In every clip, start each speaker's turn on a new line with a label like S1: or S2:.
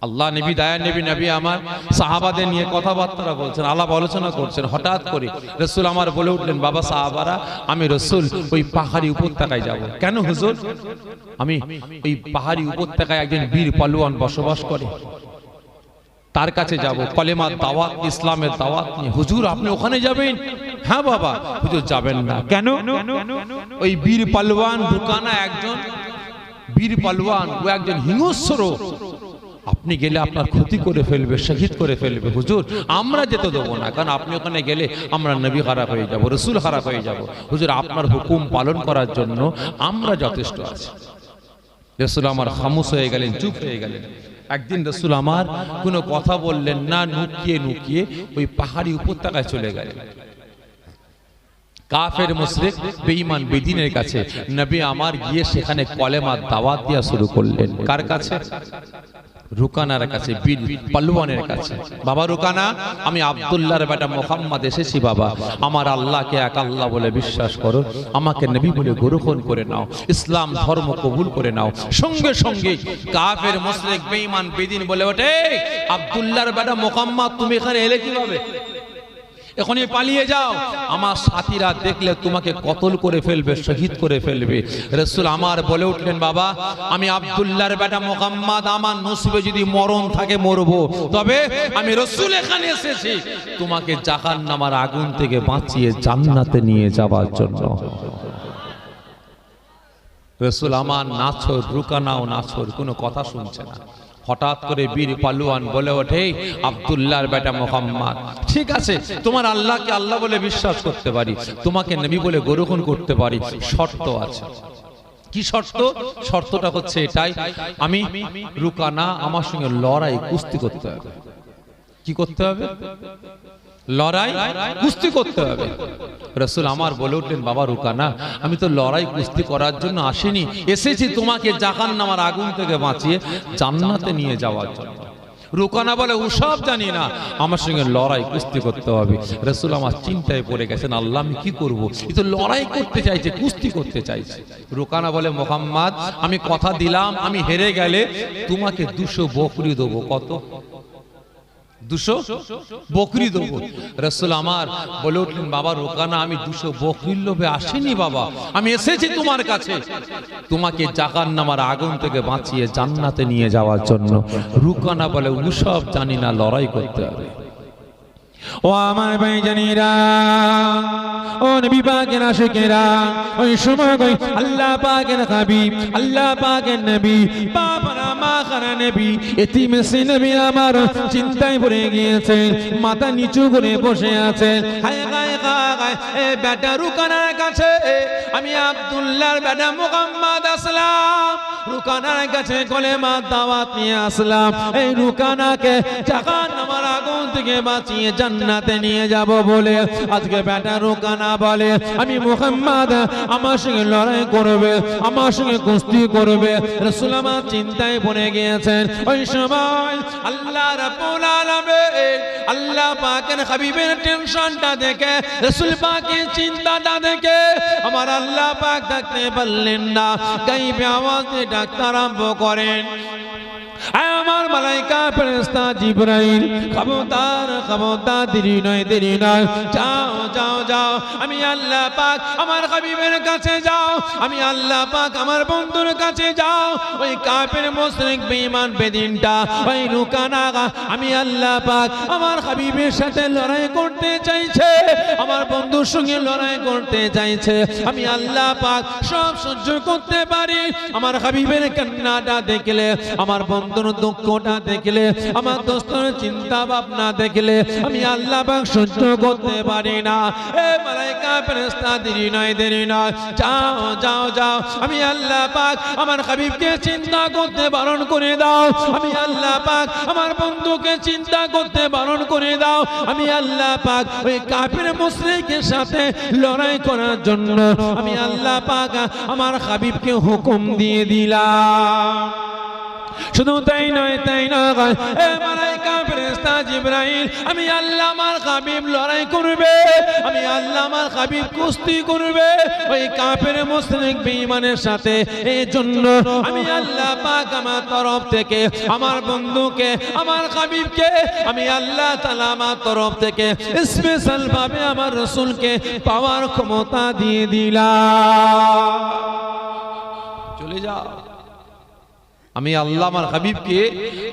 S1: আল্লাহ নবী দয়া নবী আমার সাহাবাদের নিয়ে কথাবার্তা বলছেন, আলাপ আলোচনা করছেন। হঠাৎ করে রাসূল আমার বলে উঠলেন, বাবা সাহাবারা, আমি রাসূল ওই পাহাড়ি উপত্যকায় যাব। কেন হুজুর? আমি ওই পাহাড়ি উপত্যকায় একজন বীর পালোয়ান বসবাস করে, তার কাছে যাব, কলেমার দাওয়াত, ইসলামের দাওয়াত নিয়ে। হুজুর আপনি ওখানে যাবেন? হ্যাঁ বাবা। হুজুর যাবেন না কেন? ওই বীর পালোয়ান রুকানা একজন বীর পালোয়ান, ও একজন হিংস্র, আপনি গেলে আপনার ক্ষতি করে ফেলবে, শহীদ করে ফেলবে। হুজুর আমরা যেতে দেবো না, কারণ আপনি ওখানে গেলে আমরা নবী খারাপ হয়ে যাব, রসুল খারাপ হয়ে যাব। হুজুর আপনার হুকুম পালন করার জন্য আমরা যথেষ্ট আছি। রসুল আমার খামোশ হয়ে গেলেন, চুপ হয়ে গেলেন। একদিন রসুল আমার কোনো কথা বললেন না, নুকিয়ে নুকিয়ে ওই পাহাড়ি উপত্যকায় চলে গেলেন। কাফের মুশরিক বেঈমান বেদিনের কাছে নবী আমার গিয়ে সেখানে কলেমার দাওয়াত দেওয়া শুরু করলেন। কার কাছে? রুকানার কাছে, বীর পালোয়ানের কাছে। বাবা রুকানা, আমি আব্দুল্লাহর বেটা মুহাম্মদ এসেছি বাবা, আমার আল্লাহকে এক আল্লাহ বলে বিশ্বাস করো, আমাকে নবী বলে গ্রহণ করে নাও, ইসলাম ধর্ম কবুল করে নাও। সঙ্গে সঙ্গে কাফের মুশরিক বেঈমান বেদিন বলে ওঠে, আব্দুল্লাহর বেটা মুহাম্মদ তুমি এখানে এলে কিভাবে? এখনই পালিয়ে যাও, আমার সাথীরা দেখলে তোমাকে কতল করে ফেলবে, শহীদ করে ফেলবে। রাসূল আমার বলে উঠলেন, বাবা আমি আব্দুল্লাহর বেটা মুহাম্মদ, আমার নসিবে যদি মরণ থাকে মরবো, তবে আমি রাসূল এখানে এসেছি তোমাকে জাহান্নামের আগুন থেকে বাঁচিয়ে জান্নাতে নিয়ে যাওয়ার জন্য। রাসূল আমার নাছর, রুকানাও নাছর, কোনো কথা শুনছে না। হঠাৎ করে বীর পালোয়ান বলে ওঠে, আব্দুল্লাহর বেটা মুহাম্মদ, ঠিক আছে তোমার আল্লাহকে আল্লাহ বলে বিশ্বাস করতে পারি, তোমাকে নবী বলে গ্রহণ করতে পারি, শর্ত আছে। কি শর্ত? শর্তটা হচ্ছে এটাই, আমি রুকানা আমার সঙ্গে লড়াই কুস্তি করতে হবে। কি করতে হবে? লড়াই কুস্তি করতে হবে। রাসূল আমার বলে উঠলেন, বাবা রুকানা, আমি তো লড়াই কুস্তি করার জন্য আসিনি, এসেছি তোমাকে জাহান্নামের আগুন থেকে বাঁচিয়ে জান্নাতে নিয়ে যাওয়ার জন্য। রুকানা বলে, ওসব জানি না, আমার সঙ্গে লড়াই কুস্তি করতে হবে। রাসূল আমার চিন্তায় পড়ে গেছেন, আল্লাহ আমি কি করব? এই তো লড়াই করতে চাইছে, কুস্তি করতে চাইছে। রুকানা বলে, মুহাম্মদ আমি কথা দিলাম, আমি হেরে গেলে তোমাকে 200 বকরি দেবো। কত? 200 বকরি দেবো। রাসূল আমার বলে উঠলেন, বাবা রুকানা, আমি 200 বকরির লোভে আসিনি বাবা, আমি এসেছি তোমার কাছে তোমাকে জাহান্নামের আগুন থেকে বাঁচিয়ে জান্নাতে নিয়ে যাওয়ার জন্য। রুকানা বলে, ওসব জানি না, লড়াই করতে হবে। ও আমার ভাইজানেরা, ও নবী পাকের আশিকেরা, ওই সময় কই আল্লাহ পাকের হাবিব, আল্লাহ পাকের নবী, বাবারা মা খানা নবী, এতিম সে নবী আমার চিন্তায় পড়ে গিয়েছে, মাথা নিচু করে বসে আছে। হায় হায় হায়, এ বেটা রুকানার কাছে আমি আব্দুল্লাহর বেটা মুহাম্মদ আসলাম, রুকানার কাছে কলেমা দাওয়াত নিয়ে আসলাম, এই রুকানাকে জাহান্নামের আগুন থেকে বাঁচিয়ে জান্নাতে নিয়ে যাব বলে আজকে বেটা রুকানা বলে, আমি মুহাম্মদ আমার সঙ্গে লড়াই করবে, আমার সঙ্গে কুস্তি করবে। রাসূল আমার চিন্তায় পড়ে গিয়েছেন। ওই সময় আল্লাহ রাব্বুল আলামিন, আল্লাহ পাকের হাবিবের টেনশনটা দেখে, রাসূল পাকের চিন্তাটা দেখে আমার আল্লাহ পাক থাকতে পারলেন না, গায়বে আওয়াজ দিয়ে ডাকতে আরম্ভ করেন, আমার মালাইকা ফেরেশতা জিবরাইল, খবরদার খবরদার, দেরি নয় দেরি নয়, যাও যাও যাও, আমি আল্লাহ পাক আমার হাবিবের কাছে যাও, আমি আল্লাহ পাক আমার বন্ধুর কাছে যাও। ওই কাফের মুশরিক বেঈমান বেদিনটা, ওই রুকানা, আমি আল্লাহ পাক আমার হাবিবের সাথে লড়াই করতে চাইছে, আমার বন্ধুর সঙ্গে লড়াই করতে চাইছে। আমি আল্লাহ পাক সব সহ্য করতে পারি, আমার হাবিবের কান্নাটা দেখলে, আমার বন্ধুর দুঃখটা দেখলে, আমার দোস্তের চিন্তা ভাবনা দেখলে আমি আল্লাহ পাক সহ্য করতে পারি না। এ মালাইকা ফেরেশতা, দেরি নয় দেরি নয়, যাও যাও যাও, আমি আল্লাহ পাক আমার হাবিবকে চিন্তা করতে বারণ করে দাও, আমি আল্লাহ পাক আমার বন্ধুকে চিন্তা করতে বারণ করে দাও, আমি আল্লাহ পাক ওই কাফির মুশরিকের সাথে লড়াই করার জন্য আমি আল্লাহ পাক আমার হাবিবকে হুকুম দিয়ে দিলাম। শুধু তাই নয় এ মালায়েকা ফেরেশতা জিবরাইল, আমি আল্লাহ আমার হাবিব লড়াই করবে, আমি আল্লাহ আমার হাবিব কুস্তি করবে ওই কাফের মুশরিক বেঈমানের সাথে। এই জন্য আমি আল্লাহ পাক আমার তরফ থেকে আমার বন্ধুকে আমার হাবিবকে আমি আল্লাহ তাআলা আমার তরফ থেকে স্পেশাল ভাবে আমার রাসূলকে পাওয়ার ক্ষমতা দিয়ে দিলাম। চলে যাও, আমি আল্লাহ আমার হাবিবকে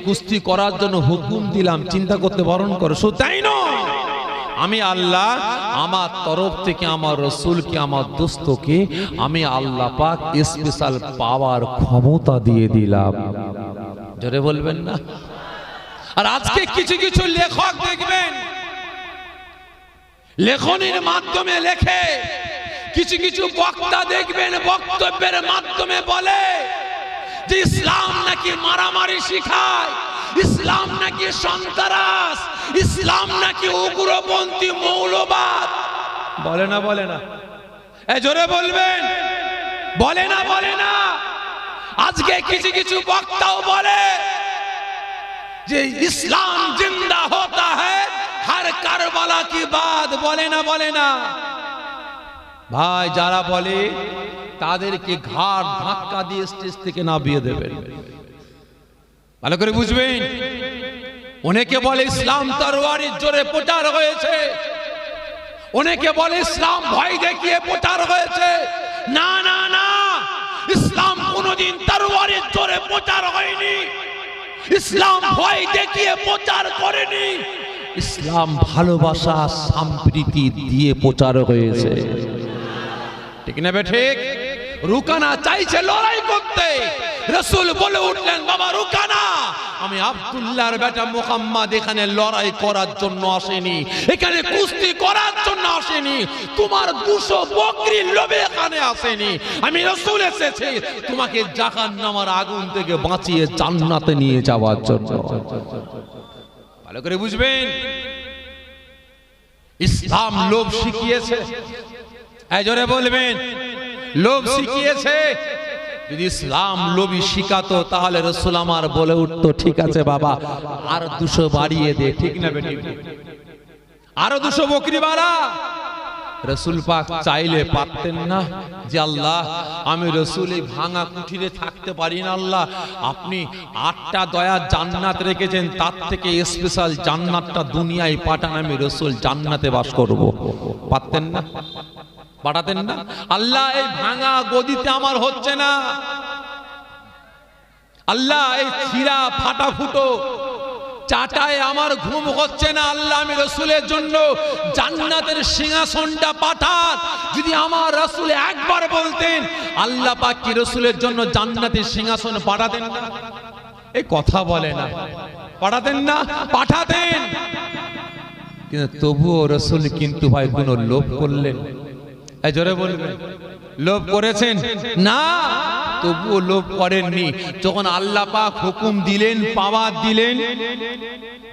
S1: কুস্তি করার জন্য হুকুম দিলাম, চিন্তা করতে বারণ করো। শুধু তাই নয়, আমি আল্লাহ আমার তরফ থেকে আমার রাসূলকে আমার দোস্তকে আমি আল্লাহ পাক স্পেশাল পাওয়ার ক্ষমতা দিয়ে দিলাম। জোরে বলবেন না? আর আজকে কিছু কিছু লেখক দেখবেন লেখনের মাধ্যমে লেখে, কিছু কিছু বক্তা দেখবেন বক্তব্যের মাধ্যমে বলে যে ইসলাম নাকি মারামারি শিখায়, ইসলাম নাকি সন্ত্রাস, ইসলাম নাকি উগ্রপন্থী মৌলবাদ। বলে না বলে না? জোরে বলবেন, বলে না বলে না? আজকে কিছু কিছু বক্তাও বলে যে ইসলাম জিন্দা হতা হ্যায় হর কারবালা কি বাত। বলে না বলে না? ভাই যারা বলে তাদেরকে ঘাড় ধাক্কা দিয়ে স্টেজ থেকে নামিয়ে দেবেন। ভালো করে বুঝবেন। অনেকে বলে ইসলাম তরবারির জোরে প্রচার হয়েছে, অনেকে বলে ইসলাম ভয় দেখিয়ে প্রচার হয়েছে। না না না, ইসলাম কোনদিন তরবারির জোরে প্রচার হয়নি, ইসলাম ভয় দেখিয়ে প্রচার করেনি, ইসলাম ভালোবাসা সম্প্রীতি দিয়ে প্রচার হয়েছে। ঠিক না বে ঠিক? রুকানা চাইছে লড়াই করতে, রাসূল বলে উঠলেন বাবা রুকানা, আমি আব্দুল্লাহর বেটা মুহাম্মদ এখানে লড়াই করার জন্য আসেনি, এখানে কুস্তি করার জন্য আসেনি, তোমার 200 বকরির লোভে এখানে আসেনি। আমি রাসূল এসেছি তোমাকে জাহান্নামের আগুন থেকে বাঁচিয়ে জান্নাতে নিয়ে যাওয়ার জন্য। ভালো করে বুঝবেন। ইসলাম লোভ শিখিয়েছে। জোরে বলবেন, লোভ শিখিয়েছে। যদি ইসলাম লোভী শিখাতো তাহলে রাসূল আমার বলে উঠতো ঠিক আছে বাবা আর 200 বাড়িয়ে দে। ঠিক না বেটি? আরো 200 বকরি বাড়া। রাসূল পাক চাইলে পারতেন না যে আল্লাহ আমি রাসূল এই ভাঙা কুঠিরে থাকতে পারি না, আল্লাহ আপনি 8টা দয়ার জান্নাত রেখেছেন, তার থেকে স্পেশাল জান্নাতটা দুনিয়ায় পাঠান, আমি রাসূল জান্নাতে বাস করব। পারতেন না? পাঠাতেন না? আল্লাহ এই ভাঙা গদিতে আমার হচ্ছে না, আল্লাহ এই ছিঁড়া ফাটা ফুটো চাটায় আমার ঘুম হচ্ছে না, আল্লাহ আমি রাসূলের জন্য জান্নাতের সিংহাসনটা পাঠান। যদি আমার রাসূল একবার বলতেন আল্লাহ পাক কি রাসূলের জন্য জান্নাতের সিংহাসন পাঠাতেন না? এই কথা বলে না। পাঠাতেন না? পাঠাতেন। কিন্তু তবুও রাসূল কিন্তু ভাই কোনো লোভ করলেন? জোরে বলবেন, লোভ করেছেন? না, তবুও লোভ করেননি। যখন আল্লাহ পাক হুকুম দিলেন, পাওয়ার দিলেন,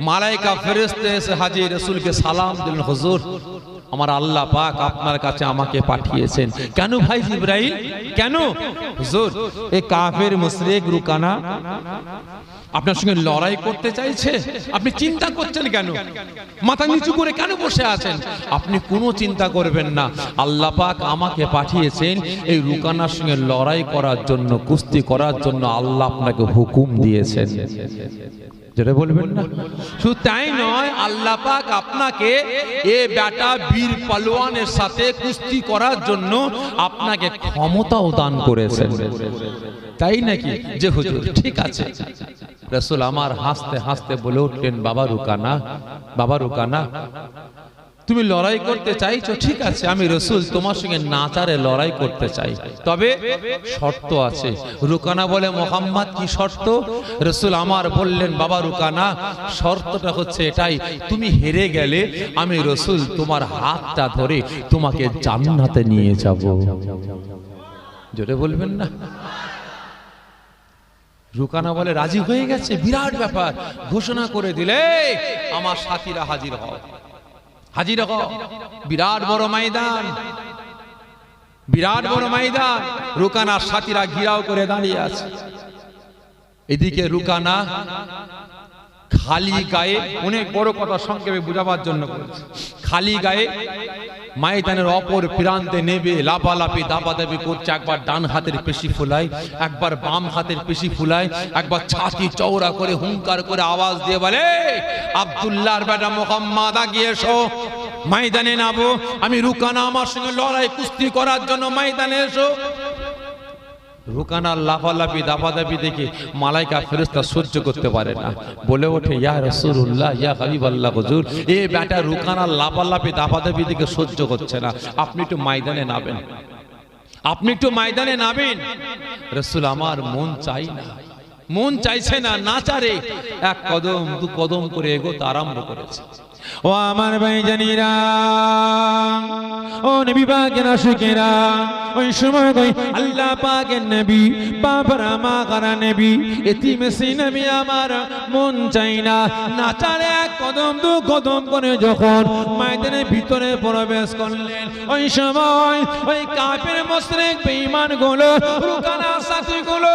S1: মালায়েকা ফেরেশতা এসে হাজির রাসূলকে সালাম দিলেন, হুজুর আমার আল্লাহ পাক আপনার কাছে আমাকে পাঠিয়েছেন। কেন ভাই জিবরাইল? কেন? হুজুর এই কাফের মুশরিক রুকানা আপনার সঙ্গে লড়াই করতে চাইছে, আপনি চিন্তা করছেন কেন? মাথা নিচু করে কেন বসে আছেন? আপনি কোনো চিন্তা করবেন না, আল্লাহ পাক আমাকে পাঠিয়েছেন এই রুকানার সঙ্গে লড়াই করার জন্য, কুস্তি করার জন্য আল্লাহ আপনাকে হুকুম দিয়েছেন। যেটা বলবেন না? শুধু তাই নয়, আল্লাহ পাক আপনাকে এ বেটা বীর পালোয়ানের সাথে কুস্তি করার জন্য আপনাকে ক্ষমতাও দান করেছেন। তাই নাকি? যে হুজুর ঠিক আছে। রাসূল আমার হাসতে হাসতে বলে উঠলেন বাবা রুকানা, বাবা রুকানা তুমি লড়াই করতে চাইছো, ঠিক আছে আমি রাসূল তোমার সঙ্গে নাচারে লড়াই করতে চাই, তবে শর্ত আছে। রুকানা বলে মুহাম্মদ কি শর্ত? রাসূল আমার বললেন বাবা রুকানা শর্তটা হচ্ছে এটাই, তুমি হেরে গেলে আমি রাসূল তোমার হাতটা ধরে তোমাকে জান্নাতে নিয়ে যাব। জোরে বলবেন না? রুকানা বলে রাজি হয়ে গেছে। বিরাট ব্যাপার, ঘোষণা করে দিলে আমার সাথীরা হাজির হও, হাজির হও। বিরাট বড় ময়দান, বিরাট বড় ময়দান, রুকানার সাথীরা ঘিরাও করে দাঁড়িয়ে আছে। এদিকে রুকানা খালি গায়ে, অনেক বড় কথা সংক্ষেপে বোঝাবার জন্য বলছি, খালি গায়ে ময়দানের অপর প্রান্তে নেবে লাপালাপি দাপাদাপি করছে। একবার ডান হাতের পেশি ফুলায়, একবার বাম হাতের পেশি ফুলায়, একবার ছাতি চওড়া করে হুঙ্কার করে আওয়াজ দিয়ে বলে, আব্দুল্লাহর বেটা মুহাম্মদ আগিয়ে এসো, ময়দানে নামো, আমি রুকানা আমার সঙ্গে লড়াই কুস্তি করার জন্য ময়দানে এসো। রুকানার লাফালাফি দাপাদাপি দেখে মালাইকা ফেরেশতা সহ্য করতে পারে না, বলে ওঠে, ইয়া রাসূলুল্লাহ, ইয়া হাবিবাল্লাহ, হুজুর এই বেটা রুকানার লাফালাফি দাপাদাপি দেখে সহ্য করছে না, আপনি একটু ময়দানে নামেন, আপনি একটু ময়দানে নামেন। রাসূল, আমার মন চাই না, মন চাইছে না, না চারে এক কদম দু কদম করে এগোতে আরম্ভ করেছে। ও আমার ভাই জানিরা, ও নবী পাকের আশিকেরা, ওই সময় কই আল্লাহ পাকের নবী, বাবারা মা কারা নবী, এতিমেসি নবী আমার মন চাই না, না চারে এক কদম দু কদম করে যখন ময়দানের ভিতরে প্রবেশ করলেন, ওই সময় ওই কাফের মুশরিক বেঈমান গুলো, রুকানা সাথী গুলো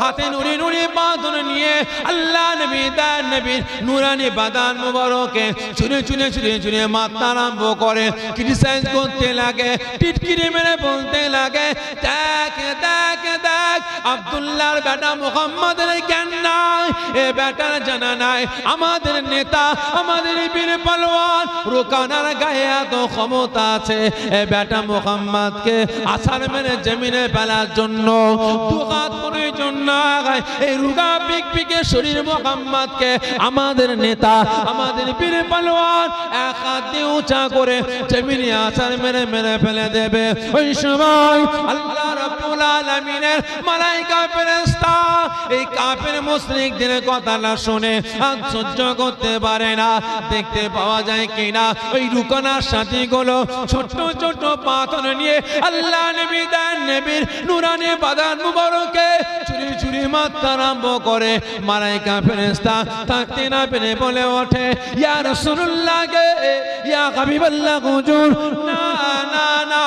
S1: হাতে নুরি নুরি বাঁধন নিয়ে আল্লাহ নবী তার নবীর নুরানি বাদান মুবারকে চুনে চুনে চুনে চুনে মাথা আরম্ভ করে ক্রিটিসাইজ করতে লাগে, টিটকিরি মেরে বলতে লাগে, দেখ দেখ দেখ আব্দুল্লাহর বেটা মুহাম্মদের জ্ঞান নাই, এ বেটার জানা নাই আমাদের নেতা, আমাদের বীর পালোয়ান রুকানার গায়ে এত ক্ষমতা আছে, এ বেটা মুহাম্মদকে আছাড় মেরে জমিনে ফেলার জন্য দুহাত প্রয়োজন নাই, এই রুগা পিকপিকে শরীর মুহাম্মদকে আমাদের নেতা, আমাদের বীর পালোয়ান এক হাত দিয়ে উঁচা করে জমিনে আছাড় মেরে মেরে ফেলে দেবে। ওই সময় আল্লাহ রাব্বুল আলামিনের মালায়েকা ফেরেশতা এই কাফের মুশরিকদের কথাটা শুনে আর সহ্য করতে পারে না, দেখতে পাওয়া যায় কিনা ওই রুকানার সাথীগুলো ছোট ছোট পাথর নিয়ে আল্লাহ নবী তার নবীর নুরানি বাদান মুবারকে চুরি চুরি মারতে আরম্ভ করে। মালায়েকা ফেরেশতা থাকতে না পেরে বলে ওঠে, ইয়া রাসূলুল্লাহ গে, ইয়া হাবিবাল্লাহ, হুজুর না না না,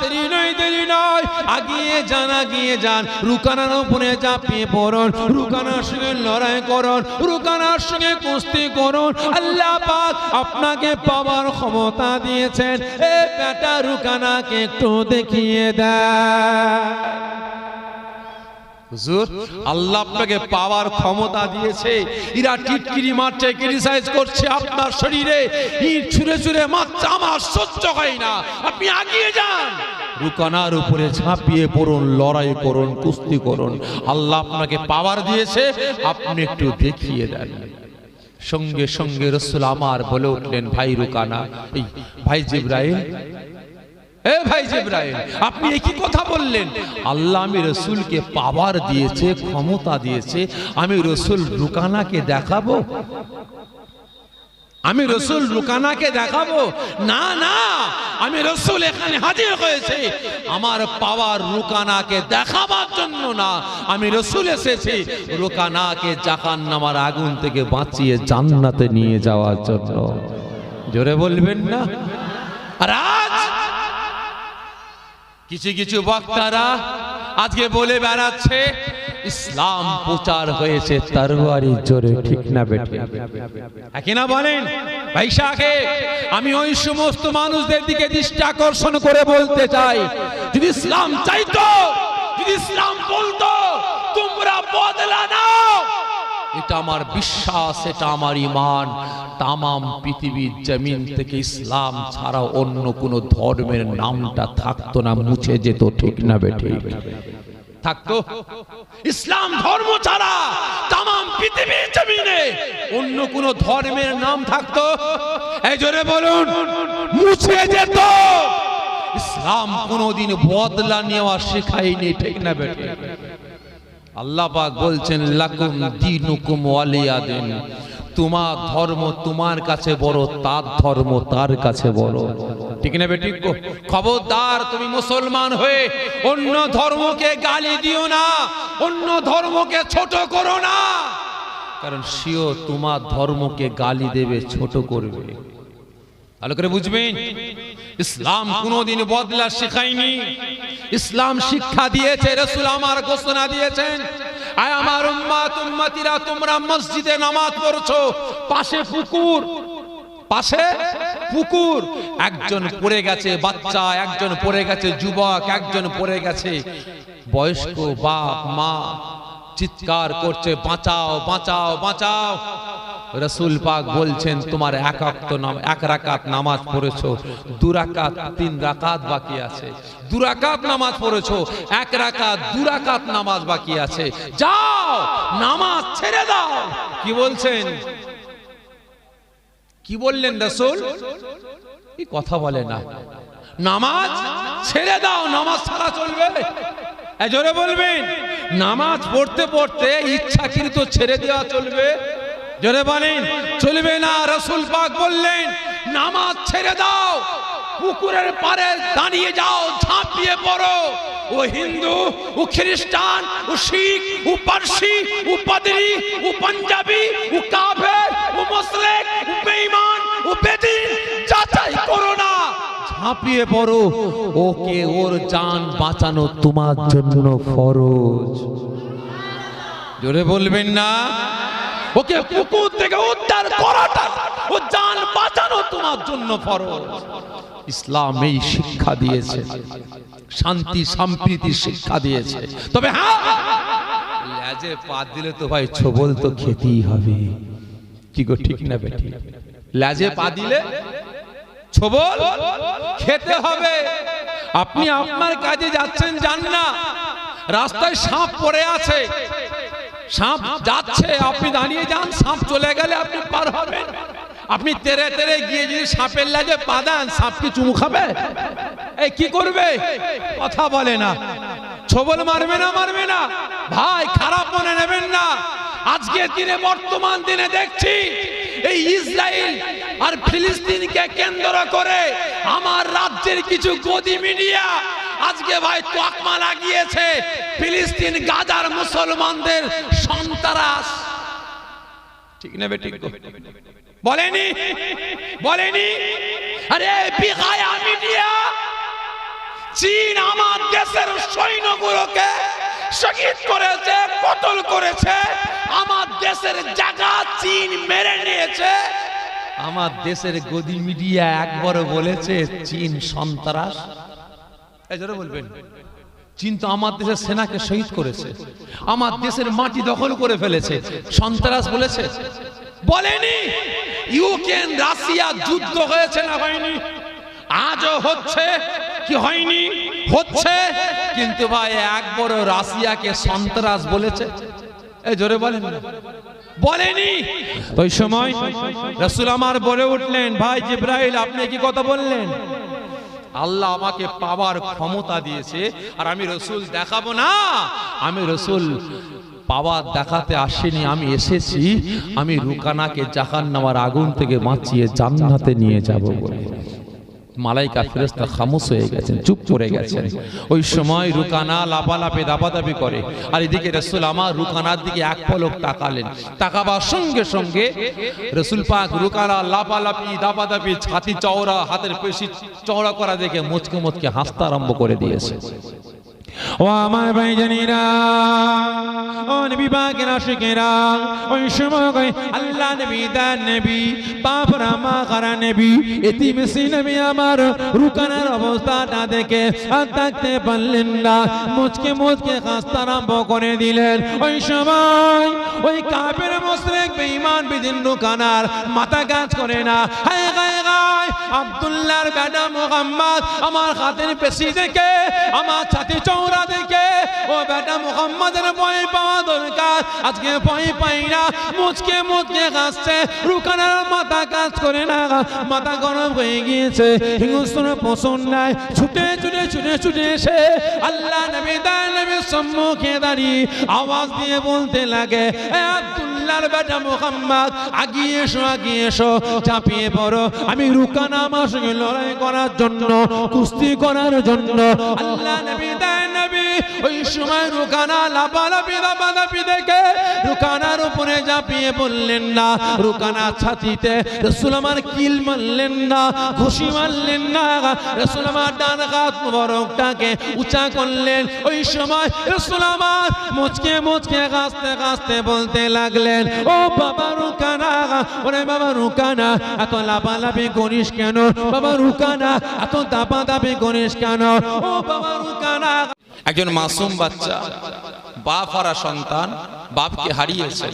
S1: দেরি নয় দেরি নয়, আগিয়ে যান আগিয়ে যান, রুকানার উপরে ঝাঁপিয়ে পড়ুন, রুকানার সঙ্গে লড়াই করুন, রুকানার সঙ্গে কুস্তি করুন, আল্লাহ পাক আপনাকে পাওয়ার ক্ষমতা দিয়েছেন, এ বেটা রুকানাকে একটু দেখিয়ে দেয়। হুজুর, আল্লাহ আপনাকে পাওয়ার ক্ষমতা দিয়েছে, এরা টিটকিরি মারছে, ক্রিটিসাইজ করছে আপনার শরীরে, ইট ছুঁড়ে ছুঁড়ে মারছে, আমার সহ্য হয় না, আপনি আগিয়ে যান, রুকানার উপরে ঝাঁপিয়ে পড়ুন, লড়াই করুন, কুস্তি করুন, আল্লাহ আপনাকে পাওয়ার দিয়েছে, আপনি একটু দেখিয়ে দেন। সঙ্গে সঙ্গে রাসূল আমার বলে উঠলেন, ভাই রুকানা, এই ভাই জিবরাইল, এ ভাই জিবরাইল, আপনি একই কথা বললেন? আল্লাহ আমি রাসূলকে পাওয়ার দিয়েছে, ক্ষমতা দিয়েছে, আমি রাসূল রুকানাকে দেখাবো, আমি রাসূল রুকানাকে দেখাবো? না না, আমি রাসূল এখানে হাজির হয়েছে আমার পাওয়ার রুকানাকে দেখাবার জন্য না, আমি রাসূল এসেছি রুকানাকে জাহান্নামের আগুন থেকে বাঁচিয়ে জান্নাতে নিয়ে যাওয়ার জন্য। জোরে বলবেন না? আর আজ কিছু কিছু বক্তারা আজকে বলে বেড়াচ্ছে ইসলাম প্রচার হয়েছে তরবারির জোরে, ঠিক না বেঠে? একই না বলেন? ভাইসাকে আমি ওই সমস্ত মানুষদের দিকে দৃষ্টি আকর্ষণ করে বলতে চাই, যদি ইসলাম চাইতো, যদি ইসলাম বলতো তোমরা বদলা নাও, এটা আমার বিশ্বাস, এটা আমার ঈমান, তামাম পৃথিবীর জমিন থেকে ইসলাম ছাড়া অন্য কোন ধর্মের নামটা থাকতো না, মুছে যেত, ঠিক না বেঠে? থাকতো? ইসলাম ধর্ম ছাড়া তামাম পৃথিবীর জমিনে অন্য কোন ধর্মের নাম থাকতো? এই জোরে বলুন, মুছে যেত। ইসলাম কোনদিন বদলা নেওয়া শেখায়নি, ঠিক না বেঠে? আল্লাহ পাক বলছেন, লাকুম দীনুকুম ওয়ালিয়া দিন, তোমার ধর্ম তোমার কাছে বড়, তার ধর্ম তার কাছে বড়, ঠিক না বেটি? খবরদার, তুমি মুসলমান হয়ে অন্য ধর্মকে গালি দিও না, অন্য ধর্মকে ছোট করো না, কারণ সেও তোমার ধর্মকে গালি দেবে, ছোট করবে। ভালো করে বুঝবেন, ইসলাম কোনদিন বদলা শেখায়নি, ইসলাম শিক্ষা দিয়েছে, রাসূল আমার ঘোষণা দিয়েছেন, আয় আমার উম্মত উম্মতিরা, তোমরা মসজিদে নামাজ পড়ছো, পাশে পুকুর, একজন পড়ে গেছে বাচ্চা, একজন পড়ে গেছে যুবক, একজন পড়ে গেছে বয়স্ক বাপ মা, চিৎকার করছে বাঁচাও বাঁচাও বাঁচাও। রাসূল পাক বলছেন তোমার এক রাকাত নামাজ পড়েছো, 2 রাকাত 3 রাকাত বাকি আছে। 2 রাকাত নামাজ পড়েছো, 1 রাকাত 2 রাকাত নামাজ বাকি আছে, যাও নামাজ ছেড়ে দাও। কি বলছেন? কি বললেন রাসূল? এই কথা বলে না, নামাজ ছেড়ে দাও। নামাজ ছাড়া চলবে? জোরে বলবেন। নামাজ পড়তে পড়তে ইচ্ছাকৃত ছেড়ে দেওয়া চলবে? জোরে বলেন, চলবে না। রাসূল পাক বললেন নামাজ ছেড়ে দাও, পুকুরের পাড়ে দাঁড়িয়ে যাও, ঝাঁপিয়ে পড়ো। ও হিন্দু, ও খ্রিস্টান, ও শিখ, ও পারসি, ও পাদ্রী, ও পাঞ্জাবি, ও কাফের, ও মুশরিক, ও বেঈমান, ও বেদিন, যাচাই করো না, ঝাঁপিয়ে পড়ো। ওকে ওর জান বাঁচানো তোমার জন্য ফরজ। জোরে বলবেন না? ওকে পুকুর থেকে উদ্ধার করাটা, ও জান বাঁচানো তোমার জন্য ফরজ। ইসলাম এই শিক্ষা দিয়েছে, শান্তি সম্প্রীতির শিক্ষা দিয়েছে। তবে হ্যাঁ, লেজে পা দিলে তো ভাই ছবল তো খেতেই হবে। কি গো, ঠিক না বেটি? লেজে পা দিলে ছবল খেতে হবে। আপনি আপনার কাজে যাচ্ছেন, যান না, রাস্তায় সাপ পড়ে আছে, সাপ যাচ্ছে, আপনি দাঁড়িয়ে যান, সাপ চলে গেলে আপনি পার হবেন। আপনি তেরে তেরে গিয়ে যদি সাপের লেজে পা দেন, সাপ কি চুমু খাবে? এই কি করবে? কথা বলে না। ছবল মারবে না, মারবে না ভাই, খারাপ মনে নেবেন না। আজকের দিনে, বর্তমান দিনে দেখছি এই ইসরায়েল আর ফিলিস্তিনকে কেন্দ্র করে আমার রাজ্যের কিছু গদি মিডিয়া আজকে ভাই তোয়াক্মা লাগিয়েছে ফিলিস্তিন গাজার মুসলমানদের সন্ত্রাস। ঠিক না বেটি? বলেনি? বলেনি? আরে বিগায়া মিডিয়া, চীন আমার দেশের সৈন্যগুলোকে শহীদ করেছে, কতল করেছে, আমার দেশের জায়গা চীন মেরে নিয়েছে। আমার দেশের গদি মিডিয়া একবার বলেছে চীন সন্ত্রাস? জোরে বলবেন। চীন তো আমার দেশের সেনাকে শহীদ করেছে, আমার দেশের মাটি দখল করে ফেলেছে, সন্ত্রাস বলেছে? বলেনি। ইউক্রেন রাশিয়া যুদ্ধ হয়েছে না হয়নি? আজও হচ্ছে কি হয়নি? হচ্ছে। কিন্তু ভাই একবার রাশিয়াকে সন্ত্রাস বলেছে? এই জোরে বলেন না। বলেনি। ওই সময় রাসূল আমার বলে উঠলেন, ভাই জিবরাইল আপনি কি কথা বললেন? আল্লাহ আমাকে পাওয়ার ক্ষমতা দিয়েছে, আর আমি রাসূল দেখাবো না। আমি রাসূল পাওয়ার দেখাতে আসিনি, আমি এসেছি আমি রুকানাকে জাহান্নামের আগুন থেকে বাঁচিয়ে জান্নাতে নিয়ে যাব বলে। মালাইকা ফেরেশতা খামোশ হয়ে গেছেন, চুপ করে গেছেন। ওই সময় রুকানা লাপালাপি দাপাদাপি করে, আর এদিকে রাসূল আমার রুকানার দিকে এক পলক তাকালেন। তাকাবার সঙ্গে সঙ্গে রাসূল পাক রুকানা লাপালাপি দাপাদাপি, ছাতি চওড়া, হাতের পেশি চওড়া করা দেখে মুচকে মুচকে হাসতে আরম্ভ করে দিয়েছে। ও আমার ভাইজানেরা, ও নবী পাকের আশিকেরা, ওই সময় আল্লাহ নবী দান নবী বাপরা মা খারা নবী এতিম নবী আমার রুকানার অবস্থাটা দেখে আর থাকতে পারলেন না, মুচকে মুচকে হাসতে আরম্ভ করে দিলেন। ওই সময় ওই কাফের মুশরিক বেঈমান বিদিন রুকানার মাথা কাজ করে না। হায় হায় হায়, আব্দুল্লাহর বেটা মুহাম্মদ আমার হাতের পেশি দেখে, আমার ছাতি চওড়া দেখে ও বেটা মুহাম্মাদের ভয় পাওয়া দরকার, আজকে ভয় পাই না, মুচকে মুচকে হাসছে। রুকানার মাথা কাজ করে না, মাথা গরম হয়ে গিয়েছে, হিংস্র পছন্দ নাই, ছুটে ছুটে ছুটে ছুটে এসে আল্লাহ নবী দান নবীর সম্মুখে দাঁড়িয়ে আওয়াজ দিয়ে বলতে লাগে, এ আব্দুল্লাহর বেটা মুহাম্মদ আগিয়ে এসো, আগিয়ে এসো, চাপিয়ে পড়ো, আমি রুকানা আমার সঙ্গে লড়াই করার জন্য, কুস্তি করার জন্য। আল্লাহ নবী দান নবী ওই সময় রুকানা লাফালাফি দেখে রুকানার উপরে ঝাঁপিয়ে পড়লেন না, রুকানা ছাতিতে রাসূল আমার কিল মারলেন না, ঘুষি মারলেন না, রাসূল আমার ডান হাত মোবারকটাকে উঁচা করলেন। ওই সময় রাসূল আমার মুচকে কাঁদতে বলতে লাগলেন, ও বাবা রুকানা, ওরে বাবা রুকানা, এত লাফালাফি করিস কেন? বাবা রুকানা, এত দাপাদাপি করিস কেন? ও বাবা রুকানা। একজন মাসুম বাচ্চা, বাপ হারা সন্তান, বাপকে হারিয়েছে।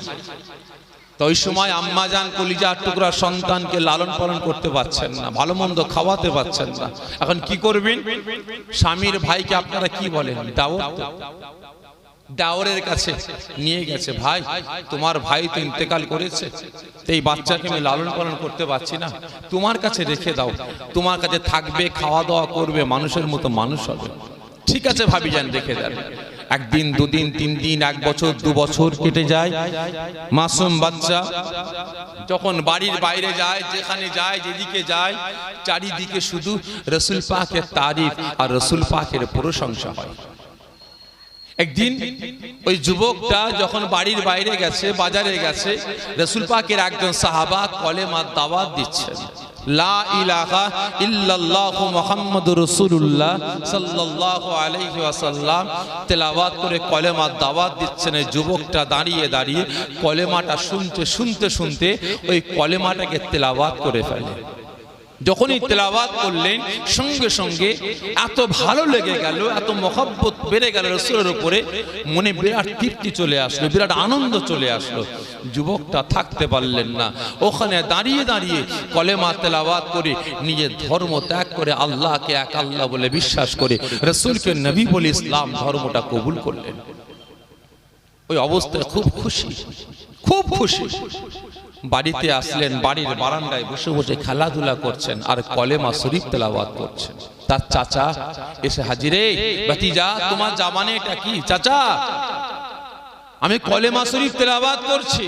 S1: তো ওই সময় আম্মাজান কলিজার টুকরা সন্তানকে লালন পালন করতে পারছেন না, ভালো মন্দ খাওয়াতে পারছেন না। এখন কি করবেন? স্বামীর ভাইকে আপনারা কি বলেন? দাওরের কাছে নিয়ে গেছে, ভাই তোমার ভাই তো ইন্তেকাল করেছে, এই বাচ্চাকে আমি লালন পালন করতে পারছি না, তোমার কাছে রেখে দাও, তোমার কাছে থাকবে, খাওয়া দাওয়া করবে, মানুষের মতো মানুষ হবে। ঠিক আছে ভাবিজান, রেখে দেন। একদিন, দুদিন, 3 দিন, 1 বছর, 2 বছর কেটে যায়। মাসুম বাচ্চা যখন বাড়ির বাইরে যায়, যেখানে যায়, যেদিকে যায়, চারিদিকে শুধু রাসূল পাকের তারিফ আর রাসূল পাকের প্রশংসা হয়। একদিন ওই যুবকটা যখন বাড়ির বাইরে গেছে, বাজারে গেছে, রাসূল পাকের একজন সাহাবা কলেমার দাওয়াত দিচ্ছেন, লা ইলাহা ইল্লাল্লাহু মুহাম্মাদুর রাসূলুল্লাহ সাল্লাল্লাহু আলাইহি ওয়াসাল্লাম তেলাওয়াত করে কলেমার দাওয়াত দিচ্ছেন। এই যুবকটা দাঁড়িয়ে কলেমাটা শুনতে ওই কলেমাটাকে তেলাওয়াত করে ফেলে। যখনই তেলাওয়াত করলেন, সঙ্গে সঙ্গে এত ভালো লেগে গেল, এত মহব্বত বেড়ে গেল রাসূলের উপরে, মনে বিরাট তৃপ্তি চলে আসলো, বিরাট আনন্দ চলে আসলো। যুবকটা থাকতে পারলেন না, ওখানে দাঁড়িয়ে কলেমা তেলাওয়াত করে নিজের ধর্ম ত্যাগ করে আল্লাহকে এক আল্লাহ বলে বিশ্বাস করে রাসূলকে নবী বলে ইসলাম ধর্মটা কবুল করলেন। ওই অবস্থায় খুব খুশি বাড়িতে আসলেন, বাড়ির বারান্দায় বসে খেলাধুলা করছেন আর কলেমা শরীফ তেলাওয়াত করছেন। তার চাচা এসে হাজিরে, ভাতিজা তোমার জামানে এটা কি? চাচা আমি কলেমা শরীফ তেলাওয়াত করছি।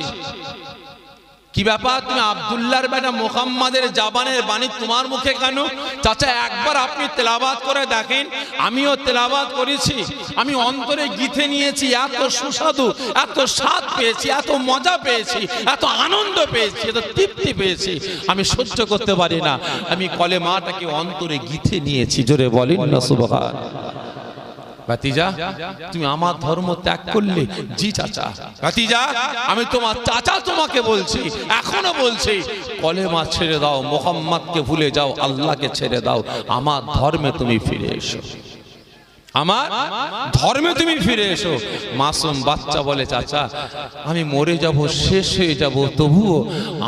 S1: কি ব্যাপার, তুমি আব্দুল্লাহর বেটা মুহাম্মাদের জাবানের বাণী তোমার মুখে কেন? চাচা একবার আপনি তেলাওয়াত করে দেখেন, আমিও তেলাওয়াত করেছি, আমি অন্তরে গিথে নিয়েছি, এত সুস্বাদু, এত স্বাদ পেয়েছি, এত মজা পেয়েছি, এত আনন্দ পেয়েছি, এত তৃপ্তি পেয়েছি, আমি সহ্য করতে পারি না, আমি কলেমাটাকে অন্তরে গিথে নিয়েছি। জোরে বলেন না সুবহানাল্লাহ। ভাতিজা তুমি আমার ধর্ম ত্যাগ করলে? জি চাচা। ভাতিজা আমি তোমার চাচা, তোমাকে বলছি, এখনো বলছি, কলেমা ছেড়ে দাও, মুহাম্মদকে ভুলে যাও, আল্লাহকে ছেড়ে দাও, আমার ধর্মে তুমি ফিরে এসো, আমার ধর্মে তুমি ফিরে এসো। মাসুম বাচ্চা বলে, চাচা আমি মরে যাব, শেষ হয়ে যাব, তবুও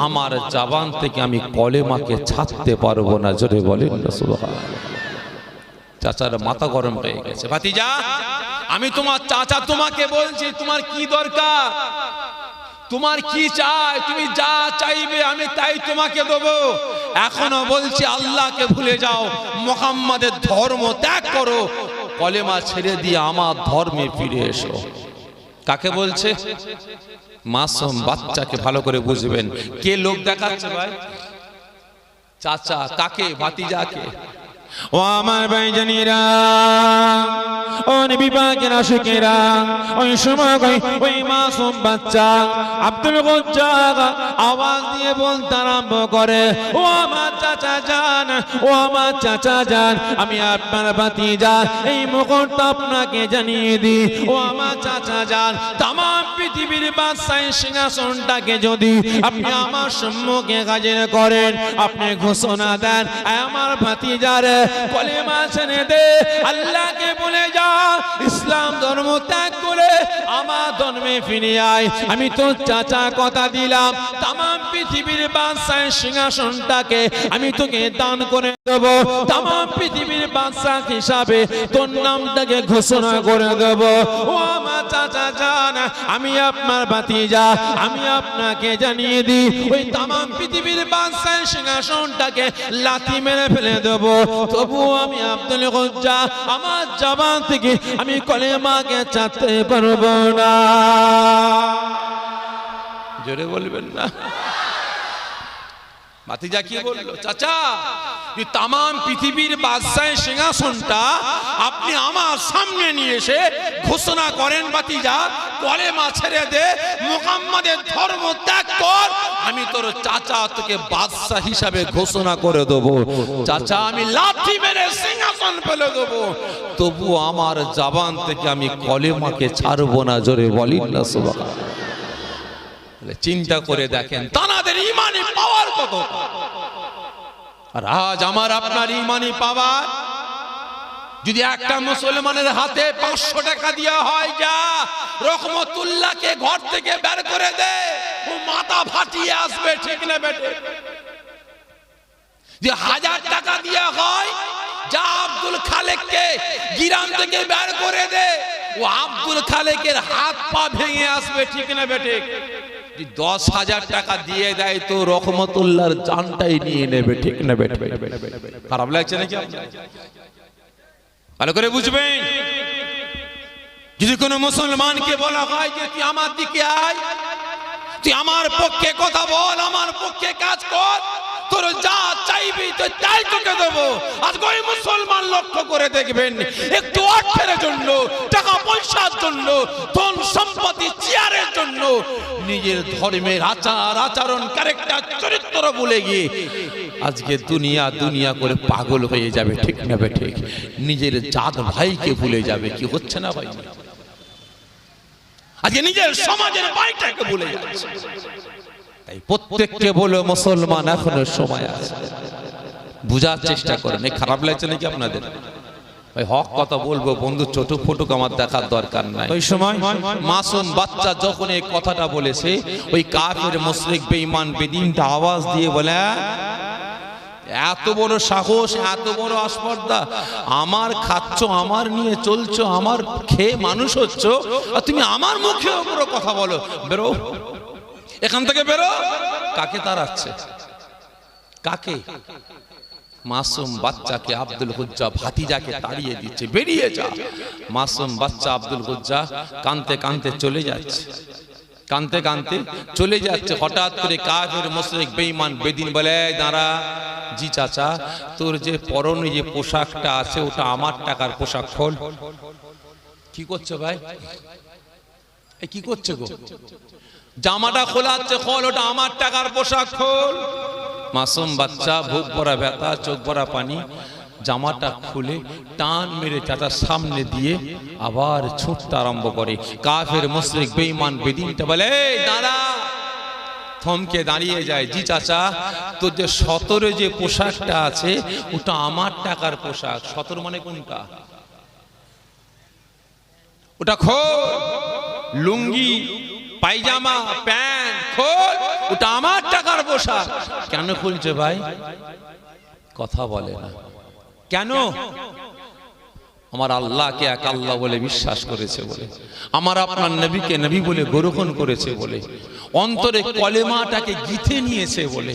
S1: আমার জবান থেকে আমি কলেমাকে ছাড়তে পারবো না। জোরে বলেন সুবহানাল্লাহ। চাচার মাথা গরম হয়ে গেছে। ভাতিজা আমি তোমার চাচা, তোমাকে বলছি, তোমার কি দরকার, তোমার কি চাই, তুমি যা চাইবে আমি তাই তোমাকে দেবো। এখনো বলছি আল্লাহকে ভুলে যাও, মুহাম্মাদের ধর্ম ত্যাগ করো, কলেমা ছেড়ে দিয়ে আমার ধর্মে ফিরে এসো। কাকে বলছে? মাসুম বাচ্চাকে। ভালো করে বুঝবেন কে লোক দেখাচ্ছে ভাই? চাচা। কাকে? ভাতিজাকে। ও আমার ভাইজানেরা, ও নবী পাকের আশিকেরা, ওই সময় ওই মাসুম বাচ্চা আব্দুল গজ্জার আওয়াজ দিয়ে বলতে আরম্ভ করে, ও আমার চাচা যান, ও আমার চাচা যান, আমি আপনার ভাতিজা, এই মুহূর্তে আপনাকে জানিয়ে দিই, ও আমার চাচা যান, তামাম পৃথিবীর বাদশাহী সিংহাসনটাকে যদি আপনি আমার সম্মুখে হাজির করেন, আপনি ঘোষণা দেন, আমার ভাতিজারে কলেমা ছেড়ে দে, আল্লাহকে ভুলে যা, ইসলাম ধর্ম ত্যাগ করে আমার ধর্মে ফিরে আয়। আমি তোর চাচা কথা দিলাম, তামাম পৃথিবীর বাদশাহী সিংহাসনটাকে আমি তোকে দান করে দেব, তামাম পৃথিবীর বাদশাহ হিসাবে তোর নামটাকে ঘোষণা করে দেব। ও আমার চাচা যান, আমি আপনার ভাতিজা, আমি আপনাকে জানিয়ে দিই, ওই তামাম পৃথিবীর বাদশাহী সিংহাসনটাকে লাথি মেরে ফেলে দেব, তবুও আমি আব্দুল গজ্জা আমার জবান থেকে আমি কলেমাকে ছাড়তে পারবো না। জোরে বলবেন না। ভাতিজা কি বললো? চাচা যে তামাম পৃথিবীর বাদশাহের সিংহাসনটা আপনি আমার সামনে নিয়ে এসে ঘোষণা করেন ভাতিজা কলেমা ছেড়ে দে, মুহাম্মাদের ধর্ম ত্যাগ কর, আমি তোর চাচা তোকে বাদশা হিসাবে ঘোষণা করে দেবো। চাচা আমি লাথি মেরে সিংহাসন ফেলে দেবো, তবু আমার জবান থেকে আমি কলেমাকে ছাড়বো না। জোরে বলিন না সুবহানাল্লাহ। চিন্তা করে দেখেন তাদের ইমানি পাওয়ার কত। আর আজ আমার আপনার ইমানি পাওয়ার যদি একটা মুসলমানের হাতে 500 টাকা দেওয়া হয়, যা রহমতুল্লাহকে ঘর থেকে বের করে দে, ও মাথা ফাটিয়ে আসবে, ঠিক না বেটে? যে 1000 টাকা দেওয়া হয়, যা আব্দুল খালেককে গ্রাম থেকে বের করে দে, ও আব্দুল খালেকের হাত পা ভেঙে আসবে, ঠিক না বেটে? 10,000 টাকা দিয়ে দেয় তো রহমতুল্লাহর জানটাই নিয়ে নেবে, ঠিক না বেটে? খারাপ লাগছে নাকি? ভালো করে বুঝবেন, যদি কোনো মুসলমানকে বলা হয় যে তুই আমার দিকে আয়, তুই আমার পক্ষে কথা বল, আমার পক্ষে কাজ কর, তোর যা চাইবি তো তাই তোকে দেবো। আজকে ওই মুসলমান লক্ষ্য করে দেখবেন, একটু অর্থের জন্য, টাকা পয়সার জন্য, ধন সম্পত্তি, চেয়ারের জন্য নিজের ধর্মের আচার আচরণ ক্যারেক্টার চরিত্র ভুলে গিয়ে আজকে দুনিয়া দুনিয়া করে পাগল হয়ে যাবে, ঠিক না বেঠে? নিজের জাত ভাইকে ভুলে যাবে। কি হচ্ছে না ভাই? আজকে নিজের সমাজের ভাইটাকে ভুলে যাচ্ছে। তাই প্রত্যেককে বলো মুসলমান এখনো সময় আছে, বুঝার চেষ্টা করেন। এই খারাপ লাগছে নাকি আপনাদের? ভাই হক কথা বলবো বন্ধু, চটুক ফটুক আমার দেখার দরকার নাই। ওই সময় মাসুম বাচ্চা যখন এই কথাটা বলেছে, ওই কাফির মুশরিক বেঈমান বেদিনটা আওয়াজ দিয়ে বলে, এত বড় সাহস, এত বড় আসপর্দা, আমার খাচ্ছ, আমার নিয়ে চলছো, আমার খেয়ে মানুষ হচ্ছ, আর তুমি আমার মুখের উপরে কথা বলো? বেরো এখান থেকে, বেরো। কাকে তাড়াচ্ছে? কাকে? মাসুম বাচ্চাকে আব্দুল হুজ্জা ভাতিজাকে তাড়িয়ে দিচ্ছে, বেরিয়ে যা। মাসুম বাচ্চা আব্দুল হুজ্জা কাঁদতে কাঁদতে চলে যাচ্ছে, কাঁদতে কাঁদতে চলে যাচ্ছে। হঠাৎ করে কাফির মুশরিক বেঈমান বেদিন বলে, দাঁড়া। জি চাচা, তোর যে পরনে যে পোশাকটা আছে ওটা আমার টাকার পোশাক, খোল। কি করছো ভাই? এ কি করছো গো? জামাটা খোলাচ্ছে, খোল, ওটা আমার টাকার পোশাক, খোল। মাসুম বাচ্চা বুক ভরা ব্যথা, চোখ ভরা পানি, জামাটা খুলে টান মেরে চাচার সামনে দিয়ে আবার ছুটতে আরম্ভ করে। কাফের মুশরিক বেঈমান বেদিনটা বলে, দাঁড়া। থমকে দাঁড়িয়ে যায়। জি চাচা, তোর যে 17 যে পোশাকটা আছে ওটা আমার টাকার পোশাক। 17 মানে কোনটা? ওটা খোল। লুঙ্গি, পায়জামা, প্যান্ট খোল, ওটা আমার টাকার পোশাক। কেন খুলছে ভাই? কথা বলে না কেন? আমার আল্লাহকে এক আল্লাহ বলে বিশ্বাস করেছে বলে, আমার আপনার নবীকে নবী বলে গ্রহণ করেছে বলে, অন্তরে কলেমাটাকে গিথে নিয়েছে বলে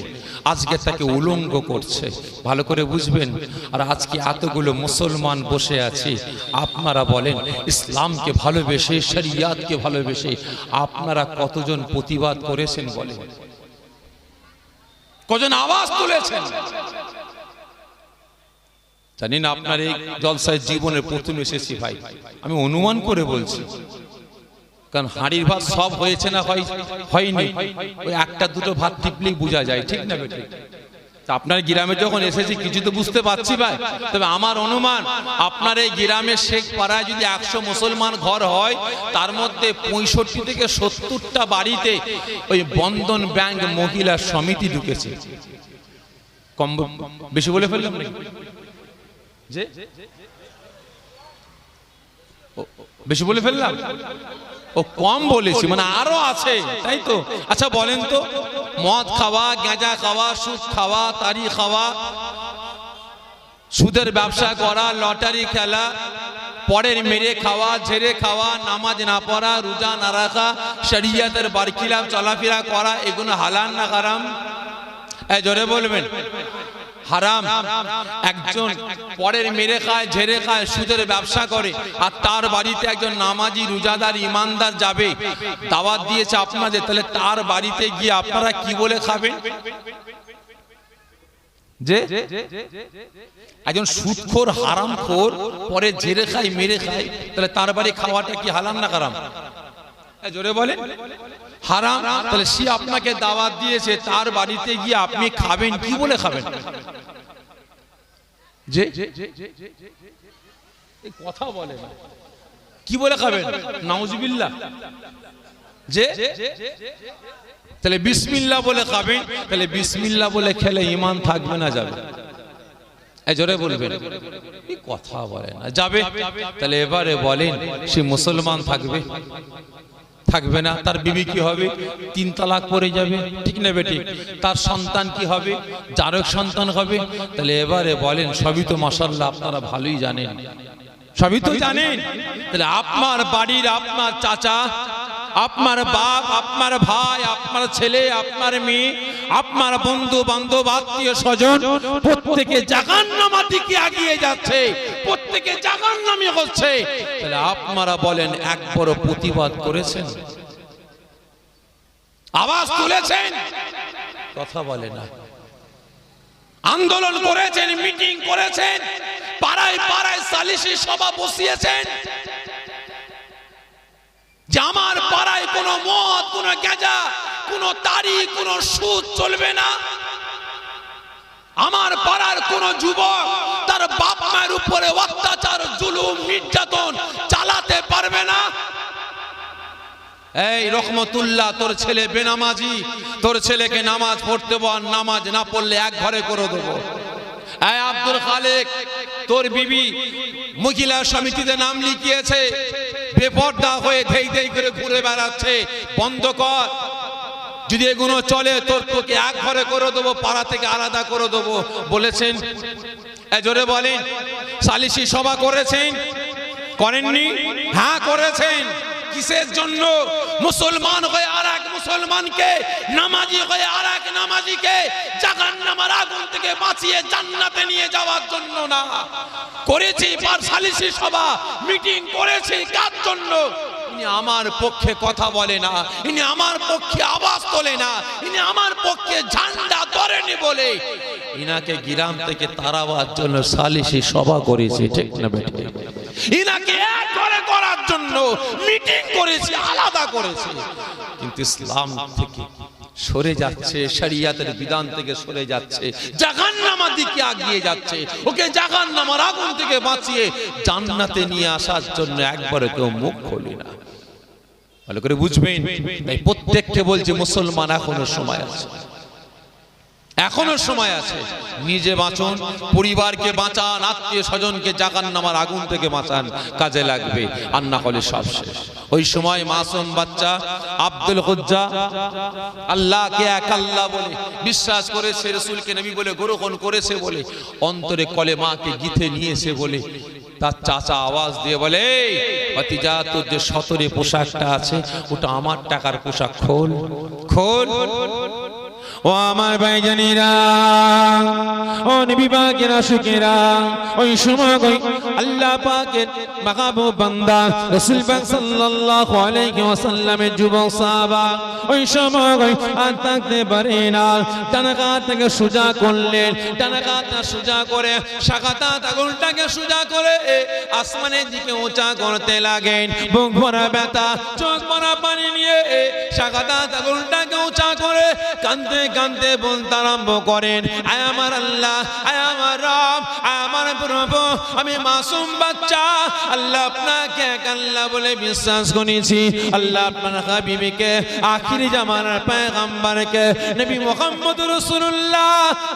S1: আজকে তাকে উলঙ্গ করছে। ভালো করে বুঝবেন। আর আজকে এতগুলো মুসলমান বসে আছে, আপনারা বলেন ইসলামকে ভালোবেসে, শরিয়াতকে ভালোবেসে আপনারা কতজন প্রতিবাদ করেছেন বলেন? কজন আওয়াজ তুলেছেন? জানি না আপনার এই জলসায় জীবনের প্রথম এসেছি ভাই, আমি অনুমান করে বলছি, কারণ হাঁড়ির ভাত সব হয়েছে না হয়নি, ওই একটা দুটো ভাত টিপলেই বোঝা যায়, ঠিক না বেটি? আপনার গ্রামে যখন এসেছি কিছু তো বুঝতে পারছি ভাই। তবে আমার অনুমান আপনার এই গ্রামের শেখ পাড়ায় যদি 100 মুসলমান ঘর হয়, তার মধ্যে 65 থেকে 70টা বাড়িতে ওই বন্ধন ব্যাংক মহিলা সমিতি ঢুকেছে। কম বেশি বলে ফেললাম নাকি? যে বেশি বলে ফেললাম? ও কম বলেছি, মানে আরো আছে, তাই তো? আচ্ছা বলেন তো, মদ খাওয়া, গাঁজা খাওয়া, সুদ খাওয়া, তারি খাওয়া, সুদের ব্যবসা করা, লটারি খেলা, পরের মেরে খাওয়া, ঝেড়ে খাওয়া, নামাজ না পড়া, রোজা না রাখা, শরিয়তের বারখিলাফ চলাফেরা করা, এগুলো হালাল না হারাম? এই জোরে বলবেন। হারাম। একজন পরের মেরে খায়, ঝেড়ে খায়, সুদের ব্যবসা করে, আর তার বাড়িতে একজন নামাজি, রোজাদার, ইমানদার যাবে, দাওয়াত দিয়েছে আপনাদের, তাহলে তার বাড়িতে গিয়ে আপনারা কি বলে খাবেন? যে একজন সুদখোর হারামখোর পরে জেরে খায় মেরে খায়, তাহলে তার বাড়ি খাওয়াটা কি হালাল না হারাম? জোরে বলেন হারাম। তাহলে সে আপনাকে দাওয়াত দিয়েছে, তার বাড়িতে গিয়ে আপনি খাবেন, কি বলে খাবেন? যে কথা বলে না, কি বলে খাবেন? নাউজুবিল্লাহ। যে তাহলে বিসমিল্লাহ বলে খাবেন। তাহলে বিসমিল্লাহ বলে খেলে ঈমান থাকবে না যাবে? জোরে বলবেন, কথা বলে না, যাবে। তাহলে এবারে বলেন সে মুসলমান থাকবে? থাকবে না। তার বিবি কি হবে? 3 তালাক পড়ে যাবে, ঠিক না বেঠিক? তার সন্তান কি হবে? জারক সন্তান হবে। তাহলে এবারে বলেন, সবই তো মাশাআল্লাহ আপনারা ভালোই জানেন, সবই তো জানেন। তাহলে আপনার বাড়ির আপনার চাচা, আপনার বাপ, আপনার ভাই, আপনার ছেলে, আপনার মেয়ে, আপনার বন্ধু বান্ধব, আত্মীয় স্বজন প্রত্যেকে জাহান্নামের দিকে এগিয়ে যাচ্ছে, প্রত্যেকে জাহান্নামী হচ্ছে। তাহলে আপনারা বলেন একবারও প্রতিবাদ করেছেন? আওয়াজ তুলেছেন? কথা বলে না। আন্দোলন করেছেন, মিটিং করেছেন, পাড়ায় পাড়ায় সালিশি সভা বসিয়েছেন যে আমার পাড়ায় কোনো মদ, কোনো গাঁজা, কোনো তাড়ি, কোনো সুদ চলবে না। আমার পাড়ার কোন যুবক তার বাপ মায়ের উপরে অত্যাচার, জুলুম, নির্যাতন চালাতে পারবে না। এই রহমতুল্লাহ, তোর ছেলে বেনামাজি, তোর ছেলেকে নামাজ পড়তে বল, নামাজ না পড়লে এক ঘরে করে দেবো। এই আব্দুল খালেক, তোর বিবি মহিলা সমিতিতে নাম লিখিয়েছে, বেপর্দা হয়ে ধেই ধেই করে ঘুরে বেড়াচ্ছে, বন্ধ কর। যদি এগুলো চলে তোকে এক ঘরে করে দেবো, পাড়া থেকে আলাদা করে দেবো বলেছেন? জোরে বলেন। সালিশি সভা করেছেন? করেননি? হ্যাঁ করেছেন। কিসের জন্য? মুসলমান হয়ে আর এক মুসলমানকে, নামাজি হয়ে আর এক নামাজিকে জাহান্নামের আগুন থেকে বাঁচিয়ে জান্নাতে নিয়ে যাওয়ার জন্য না। করেছি সালিশি সভা, মিটিং করেছি কার জন্য? ইনি আমার পক্ষে কথা বলে না, ইনি আমার পক্ষে আওয়াজ তোলে না, ইনি আমার পক্ষে ঝান্ডা ধরেনি বলে ইনাকে গ্রাম থেকে তাড়াবার জন্য সালিশি সভা করেছি, ঠিক না বেটা? ইনাকে এক করে করার জন্য মিটিং করেছি, আলাদা করেছি। কিন্তু ইসলাম থেকে সরে যাচ্ছে, শরিয়াতের বিধান থেকে সরে যাচ্ছে, জাহান্নামের দিকে এগিয়ে যাচ্ছে। ওকে জাহান্নামের আগুন থেকে বাঁচিয়ে জান্নাতে নিয়ে আসার জন্য একবারে কেউ মুখ খোলে না। ভালো করে বুঝবেন। তাই প্রত্যেককে বলছে মুসলমান এখনো সময় আছে, এখনো সময় আছে। নিজে বাঁচুন, পরিবারকে বাঁচান, আত্মীয় স্বজনকে জাহান্নামের আগুন থেকে বাঁচান, কাজে লাগবে। আর না হলে সব শেষ। ওই সময় মাসুম বাচ্চা আব্দুল হুজ্জা আল্লাহকে এক আল্লাহ বলে বিশ্বাস করেছে, রাসূলকে নবী বলে গ্রহণ করেছে বলে, অন্তরে কলেমাকে গিথে নিয়েছে বলে, তার চাচা আওয়াজ দিয়ে বলে, এই ভাতিজা, তোর যে সতরে পোশাকটা আছে ওটা আমার টাকার পোশাক, খোল খোল। ও আমার ভাইজানেরা, ও নবী পাকের আশিকেরা, ওই সময় আল্লাহ পাকের মাহবুব বান্দা রাসূল পাক সাল্লাল্লাহু আলাইহি ওয়াসাল্লামের যুবক সাহাবা ওই সময় আর থাকতে পারে না, ডান হাতটাকে সোজা করলেন, ডান হাতটা সোজা করে শাখাতা আঙুলটাকে সোজা করে আসমানের দিকে উঁচা করতে লাগেন। বুক ভরা ব্যথা, চোখ ভরা পানি নিয়ে শাখাতা আঙুলটাকে উঁচা করে কাঁদতে কাঁদতে বলতে আরম্ভ করেন, আয় আমার আল্লাহ, আয় আমার রব, আয় আমার প্রভু, আমি মাসুম বাচ্চা, আল্লাহ আপনাকে এক আল্লাহ বলে বিশ্বাস করেছি। আল্লাহ আপনার হাবিবকে, আখিরি জামানার পয়গম্বরকে, নবী মুহাম্মদ রাসূলুল্লাহ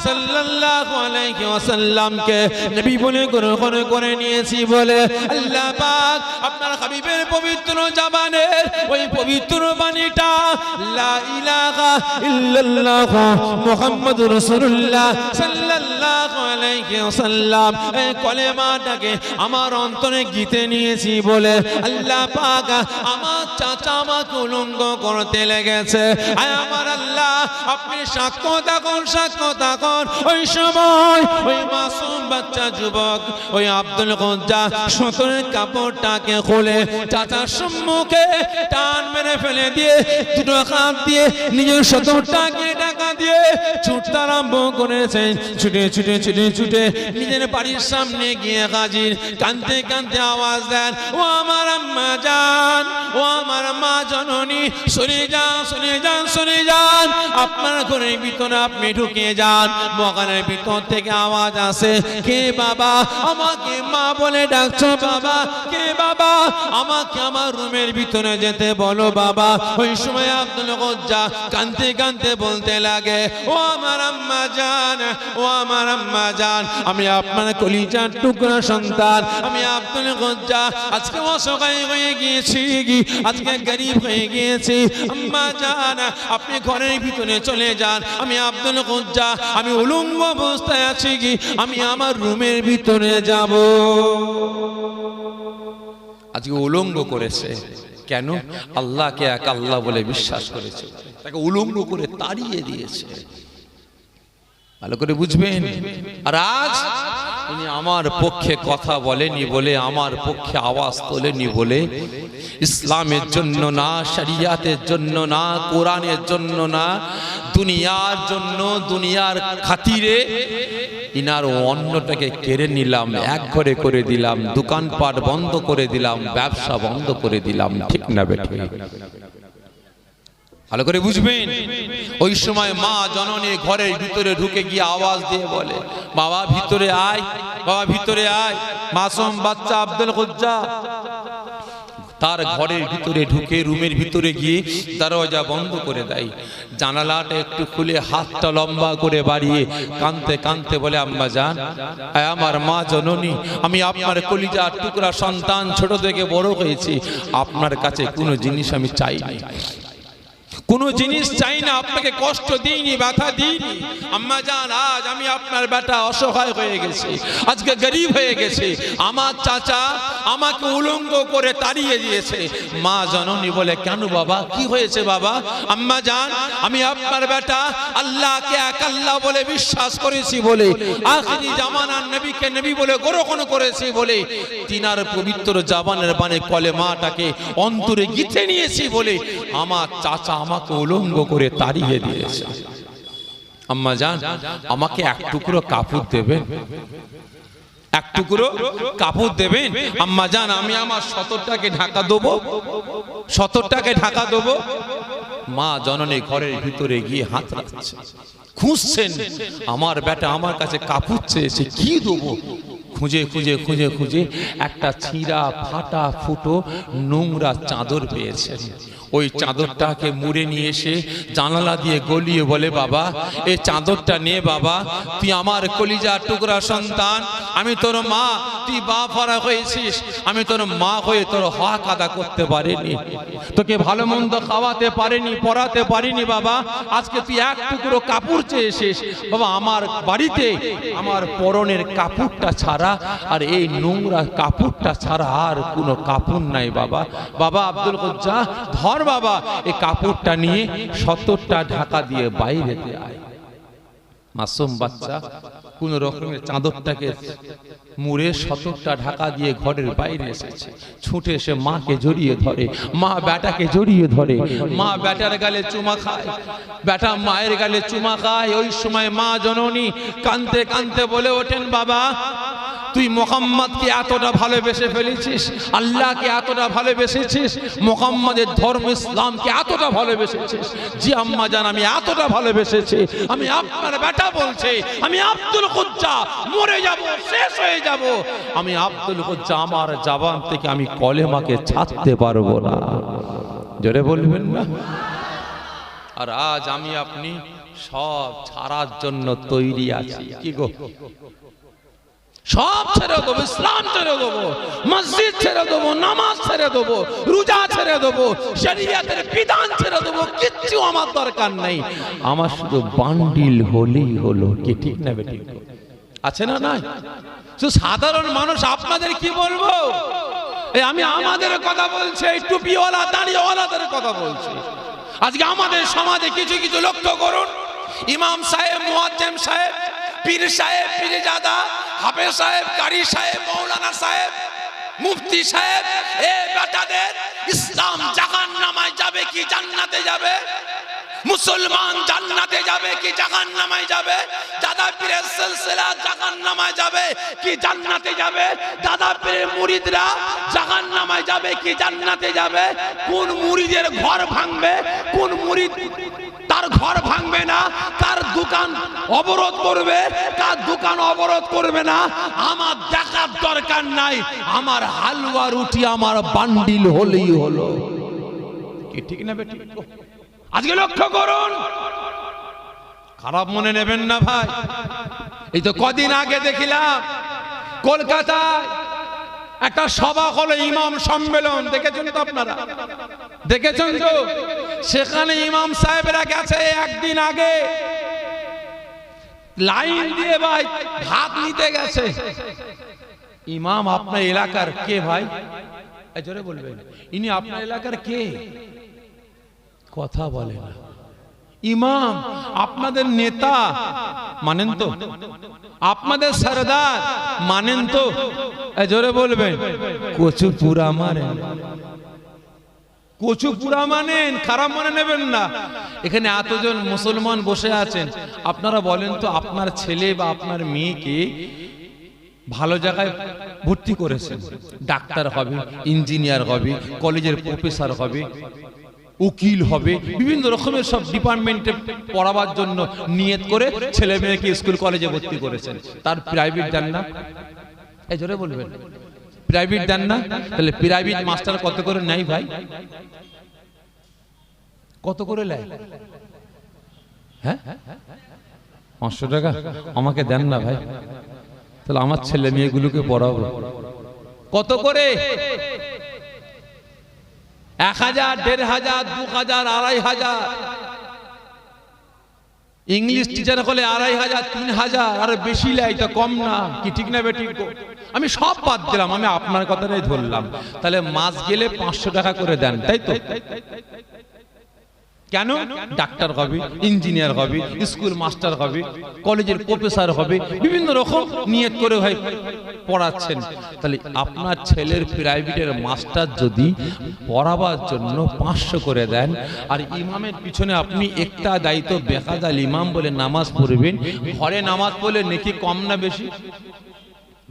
S1: সাল্লাল্লাহু আলাইহি ওয়াসাল্লামকে নবী বলে গ্রহণ করে নিয়েছি বলে আল্লাহ পাক আপনার হাবিবের পবিত্র জবানের ওই পবিত্র বাণীটা লা ইলাহা ইল্লাল্লাহ মুহাম্মাদুর রাসূলুল্লাহ সাল্লাল্লাহু আলাইহি ওয়াসাল্লাম এই কলেমাটাকে আমার অন্তরে গিতে নিয়েছি বলে আল্লাহ পাক আমার চাচা আমাকে উলঙ্গ করতে লেগেছে। আয় আমার আল্লাহ, আপনি সাক্ষ্য থাকুন, সাক্ষ্য থাকুন। ওই সময় ওই মাসুম বাচ্চা যুবক ওই আব্দুল হুজ্জা সতরের কাপড়টাকে খুলে চাচার সম্মুখে টান মেরে ফেলে দিয়ে দুটো হাত দিয়ে নিজের সতরটাকে ঢাকা দিয়ে ছুটে ছুটতে আরম্ভ করেছে। ছুটে ছুটে ছুটে ছুটে নিজের বাড়ির সামনে গিয়ে হাজির। কাঁদতে কাঁদতে আওয়াজ দেন, ও আমার আম্মা জান, ও আমার মা জননী, সরে যান সরে যান সরে যান, আপনার ঘরের ভিতরে আপনি ঢুকে যান। মকানের ভিতর থেকে আওয়াজ আসে, কে বাবা? আমাকে মা বলে ডাকছো বাবা? কে বাবা? আমাকে আমার রুমের ভিতরে যেতে বলো বাবা। ওই সময় আব্দুল গজ্জা কাঁদতে কাঁদতে বলতে লাগে, ও আমার আম্মা জান, ও আমার আম্মা জান, আমি আপনার কলিজার টুকরা সন্তান, আমি আব্দুল গজ্জা আজকে অসহায় হয়ে গিয়েছি, আজকে গরিব হয়ে গিয়েছি। আম্মা জান, আপনি ঘরের ভিতরে চলে যান, আমি আব্দুল গজ্জা, আমি উলঙ্গ অবস্থায় আছি, আমি আমার রুমের ভিতরে যাব। আজকে উলঙ্গ করেছে কেন? আল্লাহকে এক আল্লাহ বলে বিশ্বাস করেছে, তাকে উলঙ্গ করে তাড়িয়ে দিয়েছে। ভালো করে বুঝবেন। আর আজ উনি আমার পক্ষে কথা বলেনি বলে, আমার পক্ষে আওয়াজ তোলেনি বলে, ইসলামের জন্য না, শরিয়াতের জন্য না, কোরআনের জন্য না, দুনিয়ার জন্য, দুনিয়ার খাতিরে ইনার অন্যটাকে কেড়ে নিলাম, এক ঘরে করে দিলাম, দোকানপাট বন্ধ করে দিলাম, ব্যবসা বন্ধ করে দিলাম। ঠিক না বেঠে? ভালো করে বুঝবেন। ওই সময় মা জননী ঘরের ভিতরে ঢুকে গিয়ে আওয়াজ দিয়ে বলে, বাবা ভিতরে আয়, বাবা ভিতরে আয়। মাসুম বাচ্চা আব্দুল গজ্জা তার ঘরের ভিতরে ঢুকে রুমের ভিতরে গিয়ে দরজা বন্ধ করে দেয়। জানালাটা একটু খুলে হাতটা লম্বা করে বাড়িয়ে কাঁদতে কাঁদতে বলে, আম্মা জান, আমার মা জননী, আমি আপনার কলিজার টুকরা সন্তান, ছোট থেকে বড় হয়েছি, আপনার কাছে কোনো জিনিস আমি চাইনি, কোনো জিনিস চাই না, আপনাকে কষ্ট দিইনি, ব্যথা দিইনি। আম্মা জান, আজ আমি আপনার বেটা অসহায় হয়ে গেছি, আজকে গরিব হয়ে গেছি, আমার চাচা আমাকে উলঙ্গ করে তাড়িয়ে দিয়েছে। মা জননী বলে, কেন বাবা, কি হয়েছে বাবা? আম্মা জান, আমি আপনার বেটা আল্লাহকে এক আল্লাহ বলে বিশ্বাস করেছি বলে, আখিরি জামানার নবীকে নবী বলে গ্রহণ করেছি বলে, তিনার পবিত্র জাবানের বাণী কলেমাটাকে অন্তরে গিথে নিয়েছি বলে আমার চাচা আমাকে উলঙ্গ করে তাড়িয়ে দিয়েছে। আম্মা জান, আমাকে এক টুকরো কাপড় দেবেন, এক টুকরো কাপড় দেবেন? আম্মা জান, আমি আমার 70টাকে ঢাকা দেবো, 70টাকে ঢাকা দেবো। মা জননী ঘরের ভিতরে গিয়ে হাত রাখছে, খুঁজছেন, আমার বেটা আমার কাছে কাপড় চেয়েছে, কি দেবো? খুঁজে খুঁজে খুঁজে খুঁজে একটা ছিঁড়া ফাটা ফুটো নোংরা চাদর পেয়েছেন। ওই চাদরটাকে মুড়ে নিয়ে এসে জানালা দিয়ে গলিয়ে বলে, বাবা এই চাদরটা নে বাবা, তুই আমার কলিজার টুকরা সন্তান, আমি তোর মা, তুই বাপ হারা হয়েছিস, আমি তোর মা হয়ে তোর হক আদা করতে পারিনি, তোকে ভালো মন্দ খাওয়াতে পারিনি, পড়াতে পারিনি বাবা, আজকে তুই এক টুকরো কাপড় চেয়েছিস বাবা, আমার বাড়িতে আমার পরনের কাপড়টা ছাড়া আর এই নোংরা কাপড়টা ছাড়া আর কোনো কাপড় নাই বাবা। বাবা আব্দুল গজ্জা, ধর বাবা এই কাপড়টা নিয়ে 70টা ঢাকা দিয়ে বাইরেতে আয়। মাসুম বাচ্চা কোন রকমের চাদরটাকে মুড়ে 70টা ঢাকা দিয়ে ঘরের বাইরে এসেছে। ছুটে এসে মাকে জড়িয়ে ধরে, মা বেটাকে জড়িয়ে ধরে, মা বেটার গালে চুমা খায়, বেটা মায়ের গালে চুমা খায়। ওই সময় মা জননী কাঁদতে কাঁদতে বলে ওঠেন, বাবা তুই মুহাম্মদকে এতটা ভালোবেসে ফেলেছিস, আল্লাহকে এতটা ভালোবেসেছিস, মুহাম্মদের ধর্ম ইসলামকে এতটা ভালোবেসেছিস। জি আম্মা জান, আমি এতটা ভালোবেসেছি, আমি আপনার বেটা বলছে, আমি আব্দুল গজ্জা মরে যাব, শেষ হয়ে যাব, আমি আব্দুল গজ্জা আমার জবান থেকে আমি কলেমাকে ছাড়তে পারবো না। জোরে বলবেন না? আর আজ আমি আপনি সব ছাড়ার জন্য তৈরি আছি। কি গো, সব ছেড়ে দেবো, ইসলাম ছেড়ে দেবো, মসজিদ ছেড়ে দেবো, নামাজ ছেড়ে দেবো, রোজা ছেড়ে দেবো, শরীয়তের বিধান ছেড়ে দেবো, কিচ্ছু আমার দরকার নেই, আমার শুধু বান্ডিল হলেই হলো। কি ঠিক না বেটি? আছে না? নাই? সাধারণ মানুষ আপনাদের কি বলবো, আমি আমাদের কথা বলছি, এই টুপিওয়ালা দাড়িওয়ালাদের কথা বলছি। আজকে আমাদের সমাজে কিছু কিছু লক্ষ্য করুন, ইমাম সাহেব, মুয়াজ্জিম সাহেব, পীর সাহেব, পীরজাদা, হাফেজ সাহেব, কারি সাহেব, মৌলানা সাহেব, মুফতি সাহেব, এ বেটাদের ইসলাম জাহান্নামে যাবে কি জান্নাতে যাবে? মুসলমান জান্নাতে যাবে কি জাহান্নামে যাবে? দাদা পীরের সিলসিলা জাহান্নামে যাবে কি জান্নাতে যাবে? দাদা পীরের মুরিদরা জাহান্নামে যাবে কি জান্নাতে যাবে? কোন মুরিদের ঘর ভাঙবে, কোন মুরিদ তার ঘর ভাঙবে না, কার দোকান অবরোধ করবে, কার দোকান অবরোধ করবে না, আমার দেখার দরকার নাই। আমার হালুয়া রুটি আমার বান্ডিল হলেই হলো। কি ঠিক না বেটি? আজকে লক্ষ্য করুন, খারাপ মনে নেবেন না ভাই। এই তো কদিন আগে দেখিলাম কলকাতায় একটা সভা হলো, ইমাম সম্মেলন। দেখেছেন তো আপনারা? দেখেছেন তো? সেখানে ইমাম সাহেবরা গেছে একদিন আগে, লাইন দিয়ে ভাই ভাত নিতে গেছে। ইমাম আপনার এলাকার কে ভাই? জোরে বলবেন, ইনি আপনার এলাকার কে? কথা বলে না। ইমাম আপনাদের নেতা মানেন তো? আপনাদের সরদার মানেন তো? জোরে বলবেন। কচু পুরা মানেন, কচু পুরা মানেন, খারাপ মনে নেবেন না। এখানে এতজন মুসলমান বসে আছেন, আপনারা বলেন তো আপনার ছেলে বা আপনার মেয়েকে ভালো জায়গায় ভর্তি করেছেন, ডাক্তার হবে, ইঞ্জিনিয়ার হবে, কলেজের প্রফেসর হবে, উকিল হবে, বিভিন্ন রকমের সব ডিপার্টমেন্টে পড়াবার জন্য নিয়ত করে ছেলে মেয়েকে স্কুল কলেজে ভর্তি করেছেন। তার প্রাইভেট দেন না? এই জোরে বলবেন, প্রাইভেট দেন না? তাহলে প্রাইভেট মাস্টার কত করে নেয় ভাই? কত করে নেয়? হ্যাঁ, 500 টাকা। আমাকে দেন না ভাই, তাহলে আমার ছেলে মেয়েগুলোকে পড়াবো। কত করে? 1000, 1500, 2000, 2500। ইংলিশ টিচার হলে 2500, 3000, আর বেশি লাই তো কম না। কি ঠিক না বেটি? আমি সব বাদ দিলাম, আমি আপনার কথাটাই ধরলাম। তাহলে মাস গেলে 500 টাকা করে দেন, তাই তো? কেন? ডাক্তার হবে, ইঞ্জিনিয়ার হবে, স্কুল মাস্টার হবে, কলেজের প্রফেসর হবে, বিভিন্ন রকম নিয়ত করে ভাই পড়াচ্ছেন। তাহলে আপনার ছেলের প্রাইভেটের মাস্টার যদি পড়াবার জন্য 500 করে দেন, আর ইমামের পিছনে আপনি একটা দায়িত্ব বেকাজাল ইমাম বলে নামাজ পড়বেন, ঘরে নামাজ পড়লে নেকি কম না বেশি?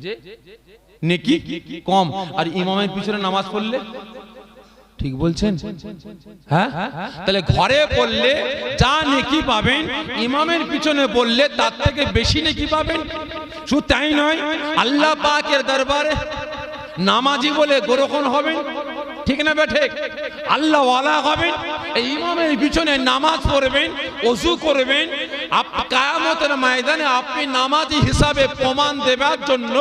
S1: যে নেকি কম, আর ইমামের পিছনে নামাজ পড়লে ঠিক বলছেন? হ্যাঁ, তাহলে ঘরে পড়লে যা নেকি পাবেন, ইমামের পিছনে পড়লে তার থেকে বেশি নেকি পাবেন। শুধু তাই নয়, আল্লাহ পাকের দরবারে নামাজি বলে গ্রহণ হবেন। ঠিক না বেঠে? আল্লাহ ওয়ালা হবেন। এই ইমামের পিছনে নামাজ পড়বেন, ওযু করবেন। কিয়ামতের ময়দানে আপনি নামাজি হিসাবে প্রমাণ দেবার জন্য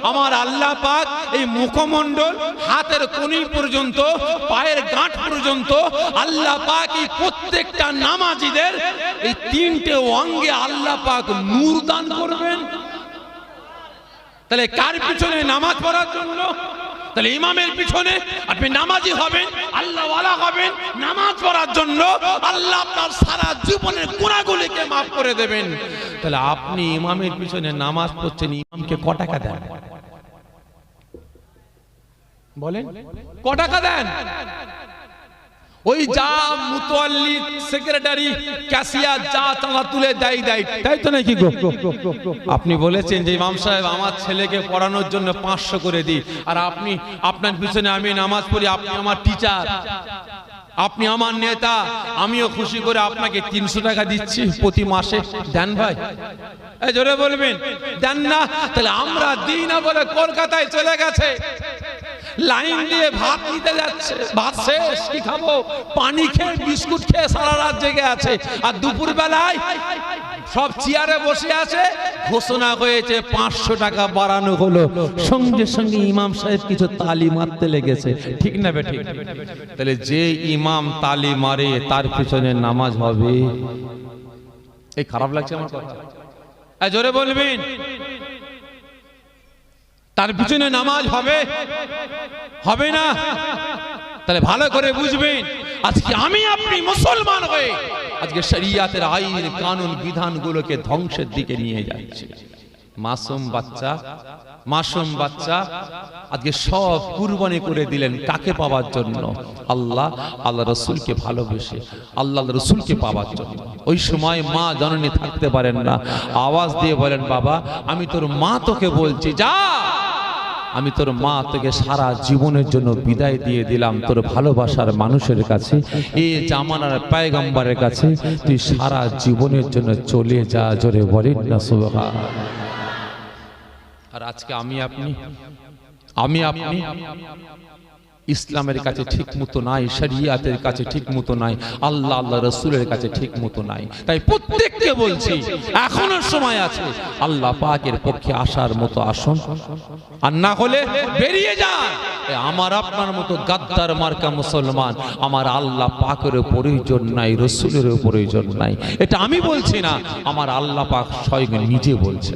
S1: আমার আল্লাহ পাক এই মুখমণ্ডল, হাতের কনি পর্যন্ত, পায়ের গাঁট পর্যন্ত আল্লাহ পাক এই প্রত্যেকটা নামাজিদের এই 3টে অঙ্গে আল্লাহ পাক নূর দান করবেন। তাহলে কার পিছনে নামাজ পড়ার জন্য? তাহলে ইমামের পিছনে আপনি নামাজি হবেন, আল্লাহ ওয়ালা হবেন, নামাজ পড়ার জন্য আল্লাহ আপনার সারা জীবনের গুনাহগুলোকে maaf করে দেবেন। তাহলে আপনি ইমামের পিছনে নামাজ পড়ছেন, ইমামকে ক টাকা দেন বলেন? ক টাকা দেন? ওই যা মুতাল্লি, সেক্রেটারি, ক্যাশিয়ার যা টাকা তুলে দেয়, তাই তো নাকি গো? আপনি বলেছেন যে ইমাম সাহেব আমার ছেলেকে পড়ানোর জন্য 500 করে দিই, আর আপনি আপনার পিছনে আমি নামাজ পড়ি, আপনি আমার টিচার, আপনি আমার নেতা, আমিও খুশি করে আপনাকে 300 টাকা দিচ্ছি প্রতি মাসে। দেন ভাই? এই জোরে বলবেন, দেন না? তাহলে আমরা দিই না বলে কলকাতায় চলে গেছে, লাইন দিয়ে ভাত নিতে যাচ্ছে, ভাত শেষ, কি খাবো? পানি খেয়ে বিস্কুট খেয়ে সারা রাত জেগে আছে, আর দুপুর বেলায় সব চেয়ারে বসে আছে, ঘোষণা হয়েছে 500 টাকা বাড়ানো হলো, সঙ্গে সঙ্গে ইমাম সাহেব কিছু তালি মারতে লেগেছে। ঠিক না বেঠিক? তাহলে যে ইমাম তালি মারে তার পিছনে নামাজ হবে। এই খারাপ লাগছে আমার কথা? জোরে বলবেন। তার পিছনে নামাজ হবে হবে না? তাহলে ভালো করে বুঝবেন, আজকে আমি আপনি মুসলমান হয়ে আজকে শরিয়াতের আইন কানুন বিধানগুলোকে ধ্বংসের দিকে নিয়ে যাচ্ছে। মাসুম বাচ্চা আজকে সব কুরবানি করে দিলেন কাকে পাওয়ার জন্য? আল্লাহ রসুলকে ভালোবেসে, আল্লাহ রসুলকে পাওয়ার জন্য। ওই সময় মা জননী থাকতে পারেন না, আওয়াজ দিয়ে বলেন, বাবা আমি তোর মা তোকে বলছি, যা, আমি তোর মা তোকে সারা জীবনের জন্য বিদায় দিয়ে দিলাম তোর ভালোবাসার মানুষের কাছে, এই জামানার পয়গম্বরের কাছে, তুই সারা জীবনের জন্য চলে যা। জোরে বলেন না সুবহানাল্লাহ। আর আজকে আমি আপনি ইসলামের কাছে ঠিক মতো নাই, শরিয়াতের কাছে ঠিক মতো নাই, আল্লাহ রসুলের কাছে ঠিক মতো নাই। তাই প্রত্যেককে বলছি, এখনো সময় আছে, আল্লাহ পাকের পক্ষে আসার মতো আসুন, আর না হলে বেরিয়ে যান। আমার আপনার মতো গাদ্দার মার্কা মুসলমান আমার আল্লাহ পাকের প্রয়োজন নাই, রসুলের প্রয়োজন নাই। এটা আমি বলছি না, আমার আল্লাহ পাক স্বয়ং নিজে বলছে।